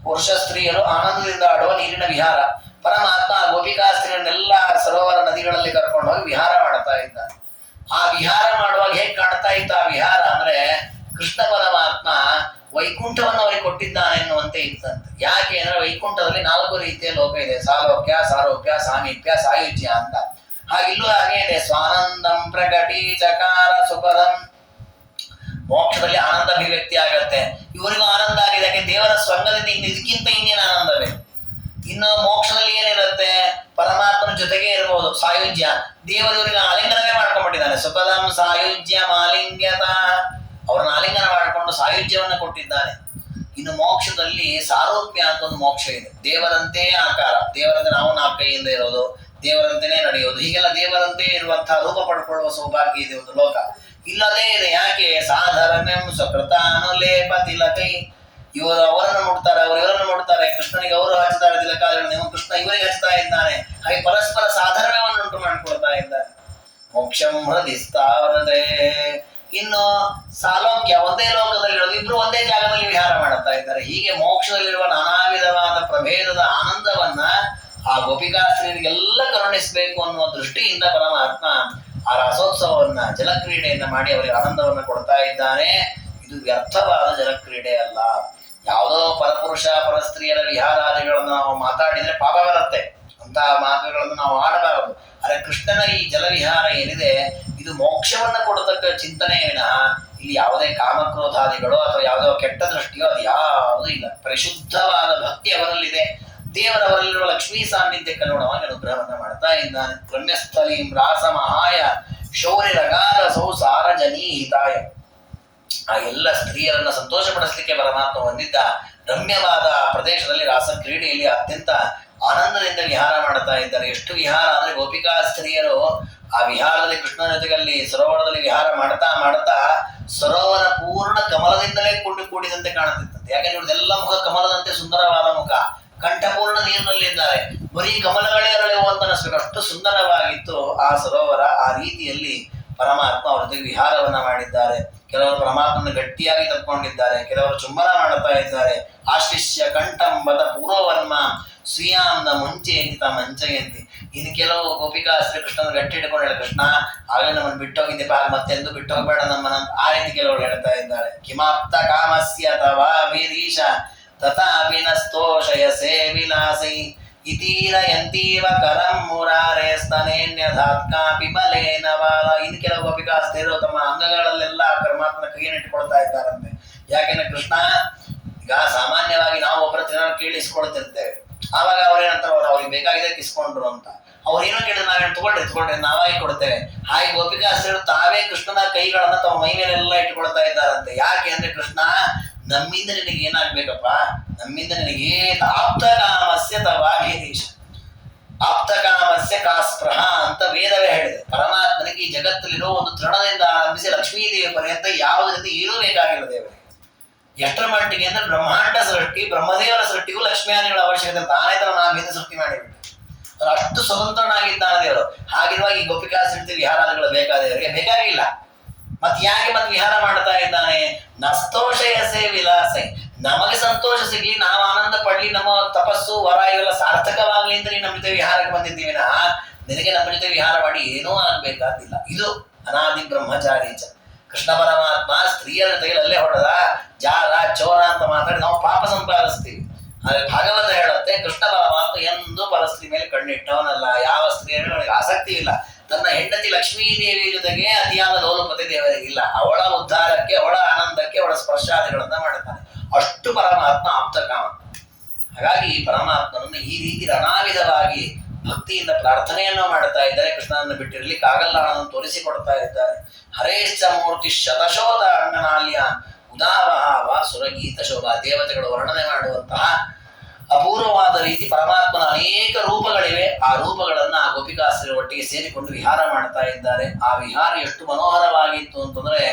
ಪುರುಷ ಸ್ತ್ರೀಯರು ಆನಂದದಿಂದ ಆಡುವ ನೀರಿನ ವಿಹಾರ. ಪರಮಾತ್ಮ ಗೋಪಿಕಾ ಸ್ತ್ರೀಯರನ್ನೆಲ್ಲ ಸರೋವರ ನದಿಗಳಲ್ಲಿ ಕರ್ಕೊಂಡು ಹೋಗಿ ವಿಹಾರ ಮಾಡ್ತಾ ಇದ್ದಾನೆ. ಆ ವಿಹಾರ ಮಾಡುವಾಗ ಹೇಗ್ ಕಾಣ್ತಾ ಇತ್ತು ಆ ವಿಹಾರ ಅಂದ್ರೆ ಕೃಷ್ಣ ಪರಮಾತ್ಮ ವೈಕುಂಠವನ್ನು ಅವರಿಗೆ ಕೊಟ್ಟಿದ್ದಾನೆ ಎನ್ನುವಂತೆ ಇತ್ತಂತೆ. ಯಾಕೆ ಅಂದ್ರೆ ವೈಕುಂಠದಲ್ಲಿ 4 ರೀತಿಯ ಲೋಕ ಇದೆ. ಸಾಲೋಕ್ಯ, ಸಾರೋಕ್ಯ, ಸಾಮೀಪ್ಯ, ಸಾಯುಜ್ಯ ಅಂತ. ಹಾಗಿಲ್ಲೂ ಹಾಗೆ ಇದೆ. ಸ್ವಾನಂದಂ ಪ್ರಕಟೀ ಚಕಾರ ಸುಖದಂ. ಮೋಕ್ಷದಲ್ಲಿ ಆನಂದ ಅಭಿವ್ಯಕ್ತಿ ಆಗತ್ತೆ. ಇವರಿಗೂ ಆನಂದ ಆಗಿದೆ. ಯಾಕೆ ದೇವರ ಸ್ವಂಗದಿಂದ ಇದಕ್ಕಿಂತ ಇನ್ನೇನು ಆನಂದವೇ. ಇನ್ನು ಮೋಕ್ಷದಲ್ಲಿ ಏನಿರುತ್ತೆ, ಪರಮಾತ್ಮನ ಜೊತೆಗೆ ಇರಬಹುದು. ಸಾಯುಜ್ಯ, ದೇವರಿಗೆ ಆಲಿಂಗನವೇ ಮಾಡ್ಕೊಂಡ್ಬಿಟ್ಟಿದ್ದಾನೆ. ಸುಖದಂ ಸಾಯುಜ್ಯ ಮಾಲಿಂಗ್ಯತ, ಅವ್ರನ್ನ ಆಲಿಂಗನ ಮಾಡಿಕೊಂಡು ಸಾಯುಜ್ಯವನ್ನ ಕೊಟ್ಟಿದ್ದಾನೆ. ಇನ್ನು ಮೋಕ್ಷದಲ್ಲಿ ಸಾರೂಪ್ಯ ಅಂತ ಒಂದು ಮೋಕ್ಷ ಇದೆ. ದೇವರಂತೆ ಆಕಾರ, ದೇವರಂತೆ ನಾವು 4 ಕೈಯಿಂದ ಇರೋದು, ದೇವರಂತೆನೇ ನಡೆಯೋದು, ಹೀಗೆಲ್ಲ ದೇವರಂತೆ ಇರುವಂತಹ ರೂಪ ಪಡ್ಕೊಳ್ಳುವ ಸೌಭಾಗ್ಯ ಇದೆ ಒಂದು ಲೋಕ. ಇಲ್ಲದೇ ಇದೆ. ಯಾಕೆ? ಸಾಧರಮ್ಯಂ ಸಕೃತಾನುಲೇಪ ತಿಲಕೈ. ಇವರು ಅವರನ್ನು ಮುಡ್ತಾರೆ, ಅವರು ಇವರನ್ನು ಮುಡ್ತಾರೆ. ಕೃಷ್ಣನಿಗೆ ಅವರು ಹಚ್ತಾರೆ ತಿಲಕಾದಿಗಳನ್ನು, ಕೃಷ್ಣ ಇವರಿಗೆ ಹಚ್ತಾ ಇದ್ದಾನೆ. ಹಾಗೆ ಪರಸ್ಪರ ಸಾಧರ್ಮ್ಯವನ್ನು ಉಂಟು ಮಾಡಿಕೊಳ್ತಾ ಇದ್ದಾರೆ. ಮೋಕ್ಷಂ ಹೃದಿ ಸ್ಥಾವರತೆ. ಇನ್ನು ಸಾಲೋಕ್ಯ, ಒಂದೇ ಲೋಕದಲ್ಲಿರೋದು, ಇಬ್ರು ಒಂದೇ ಜಾಗದಲ್ಲಿ ವಿಹಾರ ಮಾಡುತ್ತಾ ಇದ್ದಾರೆ. ಹೀಗೆ ಮೋಕ್ಷದಲ್ಲಿರುವ ನಾನಾ ವಿಧವಾದ ಪ್ರಭೇದದ ಆನಂದವನ್ನ ಆ ಗೋಪಿಕಾಸ್ತ್ರೀಯರಿಗೆಲ್ಲ ಕರುಣಿಸಬೇಕು ಅನ್ನುವ ದೃಷ್ಟಿಯಿಂದ ಪರಮಾತ್ಮ ಆ ರಸೋತ್ಸವವನ್ನ, ಜಲಕ್ರೀಡೆಯನ್ನ ಮಾಡಿ ಅವರಿಗೆ ಆನಂದವನ್ನ ಕೊಡ್ತಾ ಇದ್ದಾನೆ. ಇದು ವ್ಯರ್ಥವಾದ ಜಲಕ್ರೀಡೆ ಅಲ್ಲ. ಯಾವುದೋ ಪರಪುರುಷ ಪರಸ್ತ್ರೀಯರ ವಿಹಾರಾದಿಗಳನ್ನು ನಾವು ಮಾತಾಡಿದ್ರೆ ಪಾಪ ಬರುತ್ತೆ. ಅಂತಹ ಮಾತುಗಳನ್ನು ನಾವು ಆಡಬಾರದು. ಆದರೆ ಕೃಷ್ಣನ ಈ ಜಲವಿಹಾರ ಏನಿದೆ, ಇದು ಮೋಕ್ಷವನ್ನ ಕೊಡತಕ್ಕ ಚಿಂತನೆ ವಿನಃ ಇಲ್ಲಿ ಯಾವುದೇ ಕಾಮಕ್ರೋಧಾದಿಗಳು ಅಥವಾ ಯಾವುದೋ ಕೆಟ್ಟ ದೃಷ್ಟಿಯೋ ಅದು ಯಾವುದೂ ಇಲ್ಲ. ಪರಿಶುದ್ಧವಾದ ಭಕ್ತಿ ಅವರಲ್ಲಿದೆ. ದೇವರವರಲ್ಲಿರುವ ಲಕ್ಷ್ಮೀ ಸಾನ್ನಿಧ್ಯಕ್ಕೆ ಅನುಗುಣವಾಗಿ ಅನುಗ್ರಹವನ್ನ ಮಾಡ್ತಾ ಇದ್ದಾನೆ. ರಮ್ಯಸ್ಥಲೀಂ ರಾಸ ಮಹಾಯ ಶೌರ್ಯ ರಗಾದ ಸೌಸಾರ ಜನೀಹಿತಾಯ. ಆ ಎಲ್ಲ ಸ್ತ್ರೀಯರನ್ನ ಸಂತೋಷಪಡಿಸಲಿಕ್ಕೆ ಪರಮಾತ್ಮ ಹೊಂದಿದ್ದ ರಮ್ಯವಾದ ಪ್ರದೇಶದಲ್ಲಿ ರಾಸ ಕ್ರೀಡೆಯಲ್ಲಿ ಅತ್ಯಂತ ಆನಂದದಿಂದ ವಿಹಾರ ಮಾಡ್ತಾ ಇದ್ದಾರೆ. ಎಷ್ಟು ವಿಹಾರ ಅಂದ್ರೆ ಗೋಪಿಕಾ ಸ್ತ್ರೀಯರು ಆ ವಿಹಾರದಲ್ಲಿ ಕೃಷ್ಣನ ಜೊತೆಗಲ್ಲಿ ಸರೋವರದಲ್ಲಿ ವಿಹಾರ ಮಾಡ್ತಾ ಮಾಡ್ತಾ ಸರೋವರ ಪೂರ್ಣ ಕಮಲದಿಂದಲೇ ಕೂಡಿದಂತೆ ಕಾಣುತ್ತಿತ್ತಂತೆ. ಯಾಕಂದ್ರೆ ಇವ್ರದೆಲ್ಲ ಮುಖ ಕಮಲದಂತೆ ಸುಂದರವಾದ ಮುಖ, ಕಂಠಪೂರ್ಣ ನೀರಿನಲ್ಲಿದ್ದಾರೆ, ಬರೀ ಕಮಲಗಳೇ ಅರಳುವಂತ ಅನಿಸ್ಬೇಕು, ಅಷ್ಟು ಸುಂದರವಾಗಿತ್ತು ಆ ಸರೋವರ. ಆ ರೀತಿಯಲ್ಲಿ ಪರಮಾತ್ಮ ಅವರ ಜೊತೆಗೆ ವಿಹಾರವನ್ನ ಮಾಡಿದ್ದಾರೆ. ಕೆಲವರು ಪರಮಾತ್ಮನ ಗಟ್ಟಿಯಾಗಿ ತಪ್ಕೊಂಡಿದ್ದಾರೆ, ಕೆಲವರು ಚುಂಬನ ಮಾಡ್ತಾ ಇದ್ದಾರೆ. ಆಶಿಷ್ಯ ಕಂಠಂಬದ ಪೂರ್ವವರ್ಮ ಸ್ವೀಯಾಂನ ಮುಂಚೆಯಂತ ಮಂಚೆಯಂತಿ. ಇನ್ನು ಕೆಲವು ಗೋಪಿಕಾ ಶ್ರೀ ಕೃಷ್ಣನ ಗಟ್ಟಿ ಹಿಡ್ಕೊಂಡು ಹೇಳ, ಕೃಷ್ಣ ಆಗಲೇ ನಮ್ಮನ್ನು ಬಿಟ್ಟೋಗಿದ್ದೆ ಮತ್ತೆಂದು ಬಿಟ್ಟು ಹೋಗ್ಬೇಡ ನಮ್ಮನ್ನ, ಆ ರೀತಿ ಕೆಲವರು ಹೇಳ್ತಾ ಇದ್ದಾರೆ. ಕಿಮಾಪ್ತ ಕಾಮಸ್ಯ ತವಾ ಬೀರೀಶ ತಥಾಪಿ ನಸ್ತೋಷಯಸೇ ವಿಲಾಸೈ ಇತೀರಯಂತೀವ ಕರಂ ಮುರಾರೆ ಸ್ತನೇನ್ಯಧಾತ್ಕಾಪಿ ಬಲೇನ ಬಾಲ. ಇನ್ನು ಕೆಲವು ಗೋಪಿಕಾಸ್ತಿರು ತಮ್ಮ ಅಂಗಗಳಲ್ಲೆಲ್ಲ ಪರಮಾತ್ಮನ ಕೈಯನ್ನಿಟ್ಟುಕೊಳ್ತಾ ಇದ್ದಾರಂತೆ. ಯಾಕೆಂದ್ರೆ ಕೃಷ್ಣ ಈಗ ಸಾಮಾನ್ಯವಾಗಿ ನಾವು ಒಬ್ಬರ ತಿನ್ನೋರು ಕೇಳಿಸ್ಕೊಳ್ತಿರ್ತೇವೆ, ಆವಾಗ ಅವ್ರೇನಂತಾರೆ ಅವ್ರಿಗೆ ಬೇಕಾಗಿದೆ ಇಸ್ಕೊಂಡ್ರು ಅಂತ. ಅವ್ರೇನೋ ಕೇಳಿದ್ರೆ ನಾವೇನು ತಗೊಳ್ರಿ ನಾವಾಗಿ ಕೊಡ್ತೇವೆ. ಹಾಗೆ ಗೋಪಿಕಾಸ್ತಿರು ತಾವೇ ಕೃಷ್ಣನ ಕೈಗಳನ್ನ ತಮ್ಮ ಮೈ ಮೇಲೆಲ್ಲ ಇಟ್ಕೊಳ್ತಾ ಇದ್ದಾರಂತೆ. ಯಾಕೆ ಅಂದ್ರೆ ಕೃಷ್ಣ ನಮ್ಮಿಂದ ನಿನಗೆ ಏನಾಗ್ಬೇಕಪ್ಪ, ನಮ್ಮಿಂದ ನಿನಗೆ ಆಪ್ತಕಾಮಸ್ಯ ತವಾಗೀರೀಶ, ಆಪ್ತಕಾಮಸ್ಯ ಕಾಸ್ಪೃಹ ಅಂತ ವೇದವೇ ಹೇಳಿದೆ. ಪರಮಾತ್ಮನಿಗೆ ಈ ಜಗತ್ತಲ್ಲಿರೋ ಒಂದು ತೃಣದಿಂದ ಆರಂಭಿಸಿ ಲಕ್ಷ್ಮೀದೇವಿ ಪರ್ಯಂತ ಯಾವುದರಿಂದ ಏನೂ ಬೇಕಾಗಿಲ್ಲ ದೇವರಿಗೆ. ಎಷ್ಟರ ಮಟ್ಟಿಗೆ ಅಂದ್ರೆ ಬ್ರಹ್ಮಾಂಡ ಸೃಷ್ಟಿ, ಬ್ರಹ್ಮದೇವರ ಸೃಷ್ಟಿಗೂ ಲಕ್ಷ್ಮಿಯಾದಿಗಳ ಅವಶ್ಯಕತೆ, ತಾನೇ ತರ ನಾವಿಂದ ಸೃಷ್ಟಿ ಮಾಡಿಬಿಟ್ಟು ಅಷ್ಟು ಸ್ವತಂತ್ರನಾಗಿದ್ದಾನೆ ದೇವರು. ಹಾಗಿರುವಾಗ ಈ ಗೋಪಿಕಾ ಸೃಷ್ಟಿ ವಿಹಾರಾದಿಗಳು ಬೇಕಾದವರಿಗೆ ಬೇಕಾಗಿಲ್ಲ. ಮತ್ ಯಾಕೆ ವಿಹಾರ ಮಾಡ್ತಾ ಇದ್ದಾನೆ? ನಸ್ತೋಷಯಸೆ ವಿಲಾಸೆ, ನಮಗೆ ಸಂತೋಷ ಸಿಗ್ಲಿ, ನಾವು ಆನಂದ ಪಡ್ಲಿ, ನಮ್ಮ ತಪಸ್ಸು ವರ ಇವೆಲ್ಲ ಸಾರ್ಥಕವಾಗ್ಲಿ ಅಂತ ನೀನು ನಮ್ಮ ಜೊತೆ ವಿಹಾರಕ್ಕೆ ಬಂದಿದ್ದೀವಿ. ನಿನಗೆ ನಮ್ಮ ಜೊತೆ ವಿಹಾರ ಮಾಡಿ ಏನೂ ಆಗ್ಬೇಕಾದಿಲ್ಲ. ಇದು ಅನಾದಿ ಬ್ರಹ್ಮಚಾರೀಚ. ಕೃಷ್ಣ ಪರಮಾತ್ಮ ಸ್ತ್ರೀಯರ ಜೊತೆಗೆ ಅಲ್ಲೇ ಹೊಡೆದ ಜಾರ ಚೋರ ಅಂತ ಮಾತಾಡಿ ನಾವು ಪಾಪ ಸಂಪಾದಿಸ್ತೀವಿ. ಆದ್ರೆ ಭಾಗವತ ಹೇಳುತ್ತೆ ಕೃಷ್ಣ ಪರಮಾತ್ಮ ಎಂದು ಪರಸ್ತ್ರೀ ಮೇಲೆ ಕಣ್ಣಿಟ್ಟವನಲ್ಲ. ಯಾವ ಸ್ತ್ರೀಯರು ಅವನಿಗೆ ಆಸಕ್ತಿ ಇಲ್ಲ. ತನ್ನ ಹೆಂಡತಿ ಲಕ್ಷ್ಮೀದೇವಿ ಜೊತೆಗೆ ಅತಿಯಾದ ಲೋಲುಪತೆ ದೇವರಿಗಿಲ್ಲ. ಅವಳ ಉದ್ಧಾರಕ್ಕೆ, ಅವಳ ಆನಂದಕ್ಕೆ, ಅವಳ ಸ್ಪರ್ಶಾದಿಗಳನ್ನ ಮಾಡುತ್ತಾನೆ. ಅಷ್ಟು ಪರಮಾತ್ಮ ಆಪ್ತಕಾಮ. ಹಾಗಾಗಿ ಪರಮಾತ್ಮನನ್ನು ಈ ರೀತಿ ಅನಾವಿಧವಾಗಿ ಭಕ್ತಿಯಿಂದ ಪ್ರಾರ್ಥನೆಯನ್ನು ಮಾಡ್ತಾ ಇದ್ದಾರೆ. ಕೃಷ್ಣನನ್ನು ಬಿಟ್ಟಿರ್ಲಿಕ್ಕೆ ಆಗಲ್ಲ ಅನ್ನೋದನ್ನು ತೋರಿಸಿಕೊಡ್ತಾ ಇದ್ದಾರೆ. ಹರೇಶ್ಚ ಮೂರ್ತಿ ಶತಶೋಧ ಅಂಗನಾಲ್ಯ ಉದಾವಹ ವಾಸುರಗೀತ ಶೋಭಾ. ದೇವತೆಗಳು ವರ್ಣನೆ ಮಾಡುವಂತಹ ಅಪೂರ್ವವಾದ ರೀತಿ ಪರಮಾತ್ಮನ ಅನೇಕ ರೂಪಗಳಿವೆ. ಆ ರೂಪಗಳನ್ನ ಆ ಗೋಪಿಕಾಸ್ತ್ರೀಯರ ಒಟ್ಟಿಗೆ ಸೇರಿಕೊಂಡು ವಿಹಾರ ಮಾಡ್ತಾ ಇದ್ದಾರೆ. ಆ ವಿಹಾರ ಎಷ್ಟು ಮನೋಹರವಾಗಿತ್ತು ಅಂತಂದ್ರೆ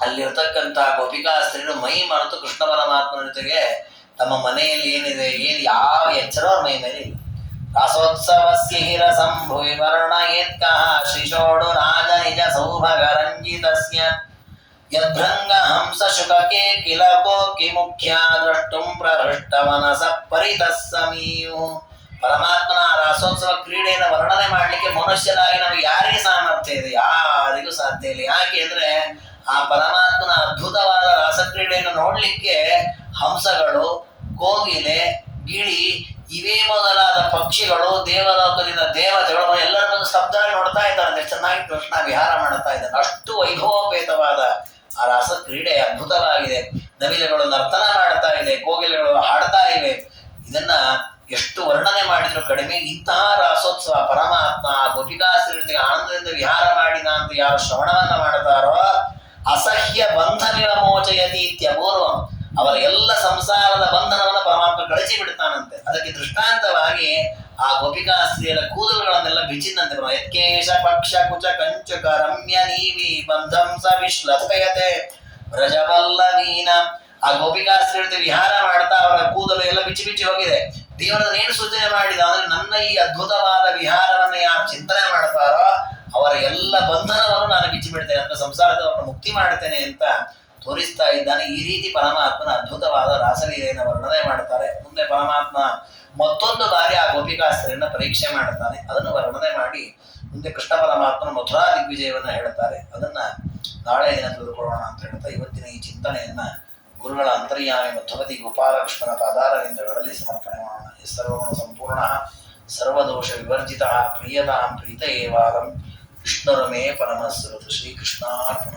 ಅಲ್ಲಿರ್ತಕ್ಕಂತಹ ಗೋಪಿಕಾಸ್ತ್ರೀಯರು ಮೈ ಮರೆತು ಕೃಷ್ಣ ಪರಮಾತ್ಮನ ಜೊತೆಗೆ ತಮ್ಮ ಮನೆಯಲ್ಲಿ ಏನಿದೆ ಯಾವ ಎಚ್ಚರ ಅವ್ರ ಮೈ ಮೇಲೆ ಇಲ್ಲ. ರಾಸೋತ್ಸವಸ್ಯ ಹಿರಸಂಭುವಿ ವರ್ಣಯೇತ್ಕಃ ಶಿಶೋಡು ರಾಜ ನಿಜ ಸೌಭಗ ರಂಜಿತಸ್ಯ ಯದ್ಭೃಂಗ ಹಂಸ ಶುಕಕೆ ಕಿಲ ಕೋಕಿ ಮುಖ್ಯ ದ್ರಷ್ಟುಂ ಪ್ರಹೃಷ್ಟ ಮನಸ ಪರಿತಸ್ಸಮೀಯು. ಪರಮಾತ್ಮನ ರಾಸೋತ್ಸವ ಕ್ರೀಡೆಯನ್ನು ವರ್ಣನೆ ಮಾಡ್ಲಿಕ್ಕೆ ಮನುಷ್ಯರಾಗಿ ನಮಗೆ ಯಾರಿಗೆ ಸಾಮರ್ಥ್ಯ ಇದೆ? ಯಾರಿಗೂ ಸಾಧ್ಯ ಇಲ್ಲ. ಯಾಕೆ ಅಂದ್ರೆ ಆ ಪರಮಾತ್ಮನ ಅದ್ಭುತವಾದ ರಾಸಕ್ರೀಡೆಯನ್ನು ನೋಡ್ಲಿಕ್ಕೆ ಹಂಸಗಳು, ಕೋಗಿಲೆ, ಗಿಳಿ ಇವೇ ಮೊದಲಾದ ಪಕ್ಷಿಗಳು, ದೇವಲೋಕದಿಂದ ದೇವತೆಗಳು ಎಲ್ಲರ ಬಂದು ಸ್ತಬ್ಧವಾಗಿ ನೋಡ್ತಾ ಇದ್ದಾರೆ. ಚೆನ್ನಾಗಿ ಕೃಷ್ಣ ವಿಹಾರ ಮಾಡ್ತಾ ಇದ್ದಾರೆ. ಅಷ್ಟು ವೈಭವೋಪೇತವಾದ ಆ ರಾಸ ಕ್ರೀಡೆ ಅದ್ಭುತವಾಗಿದೆ. ನವಿಲೆಗಳು ನರ್ತನ ಮಾಡ್ತಾ ಇದೆ, ಕೋಗಿಲೆಗಳು ಹಾಡ್ತಾ ಇವೆ. ಇದನ್ನ ಎಷ್ಟು ವರ್ಣನೆ ಮಾಡಿದ್ರು ಕಡಿಮೆ. ಇಂತಹ ರಾಸೋತ್ಸವ ಪರಮಾತ್ಮ ಗೋಪಿಕಾಸ್ತ್ರೀಯರಿಗೆ ಆನಂದದಿಂದ ವಿಹಾರ ಮಾಡಿದ ಅಂತ ಯಾರು ಶ್ರವಣವನ್ನ ಮಾಡ್ತಾರೋ ಅಸಹ್ಯ ಬಂಧ ವಿಮೋಚಯತಿ ಇತ್ಯಪೂರ್ವಂ. ಅವರ ಎಲ್ಲ ಸಂಸಾರದ ಬಂಧನವನ್ನು ಪರಮಾತ್ಮ ಕಳಚಿ ಬಿಡ್ತಾನಂತೆ. ಅದಕ್ಕೆ ದೃಷ್ಟಾಂತವಾಗಿ ಆ ಗೋಪಿಕಾಸ್ತ್ರೀಯರ ಕೂದಲುಗಳನ್ನೆಲ್ಲ ಬಿಚ್ಚಿದಂತೆ. ಯತ್ಕೇಶ ಪಕ್ಷ ಕುಚ ಕಂಚುಕ ರಮ್ಯ ನೀವಿ ಬಂಧಂ ಸ ವಿಶ್ಲಥಯತೆ ವ್ರಜವಲ್ಲವೀನ. ಆ ಗೋಪಿಕಾಸ್ತ್ರೀಯರ ವಿಹಾರ ಮಾಡ್ತಾ ಅವರ ಕೂದಲು ಎಲ್ಲ ಬಿಚ್ಚಿ ಬಿಚ್ಚಿ ಹೋಗಿದೆ. ದೇವರನ್ನು ಏನು ಸೂಚನೆ ಮಾಡಿದ ಅಂದ್ರೆ ನನ್ನ ಈ ಅದ್ಭುತವಾದ ವಿಹಾರವನ್ನು ಯಾರು ಚಿಂತನೆ ಮಾಡ್ತಾರೋ ಅವರ ಎಲ್ಲ ಬಂಧನವನ್ನು ನಾನು ಬಿಚ್ಚಿ ಬಿಡ್ತೇನೆ ಅಂತ, ಸಂಸಾರದ ಮುಕ್ತಿ ಮಾಡ್ತೇನೆ ಅಂತ ತೋರಿಸ್ತಾ ಇದ್ದಾನೆ. ಈ ರೀತಿ ಪರಮಾತ್ಮನ ಅದ್ಭುತವಾದ ರಾಸಲೀಲೆಯನ್ನು ವರ್ಣನೆ ಮಾಡ್ತಾರೆ. ಮುಂದೆ ಪರಮಾತ್ಮ ಮತ್ತೊಂದು ಬಾರಿ ಆ ಗೋಪಿಕಾಸ್ತ್ರೀಯರನ್ನ ಪರೀಕ್ಷೆ ಮಾಡ್ತಾನೆ. ಅದನ್ನು ವರ್ಣನೆ ಮಾಡಿ ಮುಂದೆ ಕೃಷ್ಣ ಪರಮಾತ್ಮನ ಮಥುರಾ ದಿಗ್ವಿಜಯವನ್ನ ಹೇಳ್ತಾರೆ. ಅದನ್ನ ನಾಳೆ ದಿನ ತಿಳಿದುಕೊಳ್ಳೋಣ ಅಂತ ಹೇಳ್ತಾ ಇವತ್ತಿನ ಈ ಚಿಂತನೆಯನ್ನ ಗುರುಗಳ ಅಂತರ್ಯಾಮಿ ಮಧ್ವಪತಿ ಗೋಪಾಲಕೃಷ್ಣನ ಪಾದಾರವಿಂದಗಳಲ್ಲಿ ಸಮರ್ಪಣೆ ಮಾಡೋಣ. ಸರ್ವಗುಣ ಸಂಪೂರ್ಣ ಸರ್ವದೋಷ ವಿವರ್ಜಿತ ಪ್ರಿಯತಾಂ ಪ್ರೀತ ಏವಾಲಂ ವಿಷ್ಣುರಮೇ ಪರಮಸ್ರುತ. ಶ್ರೀಕೃಷ್ಣಾರ್ಪಣ.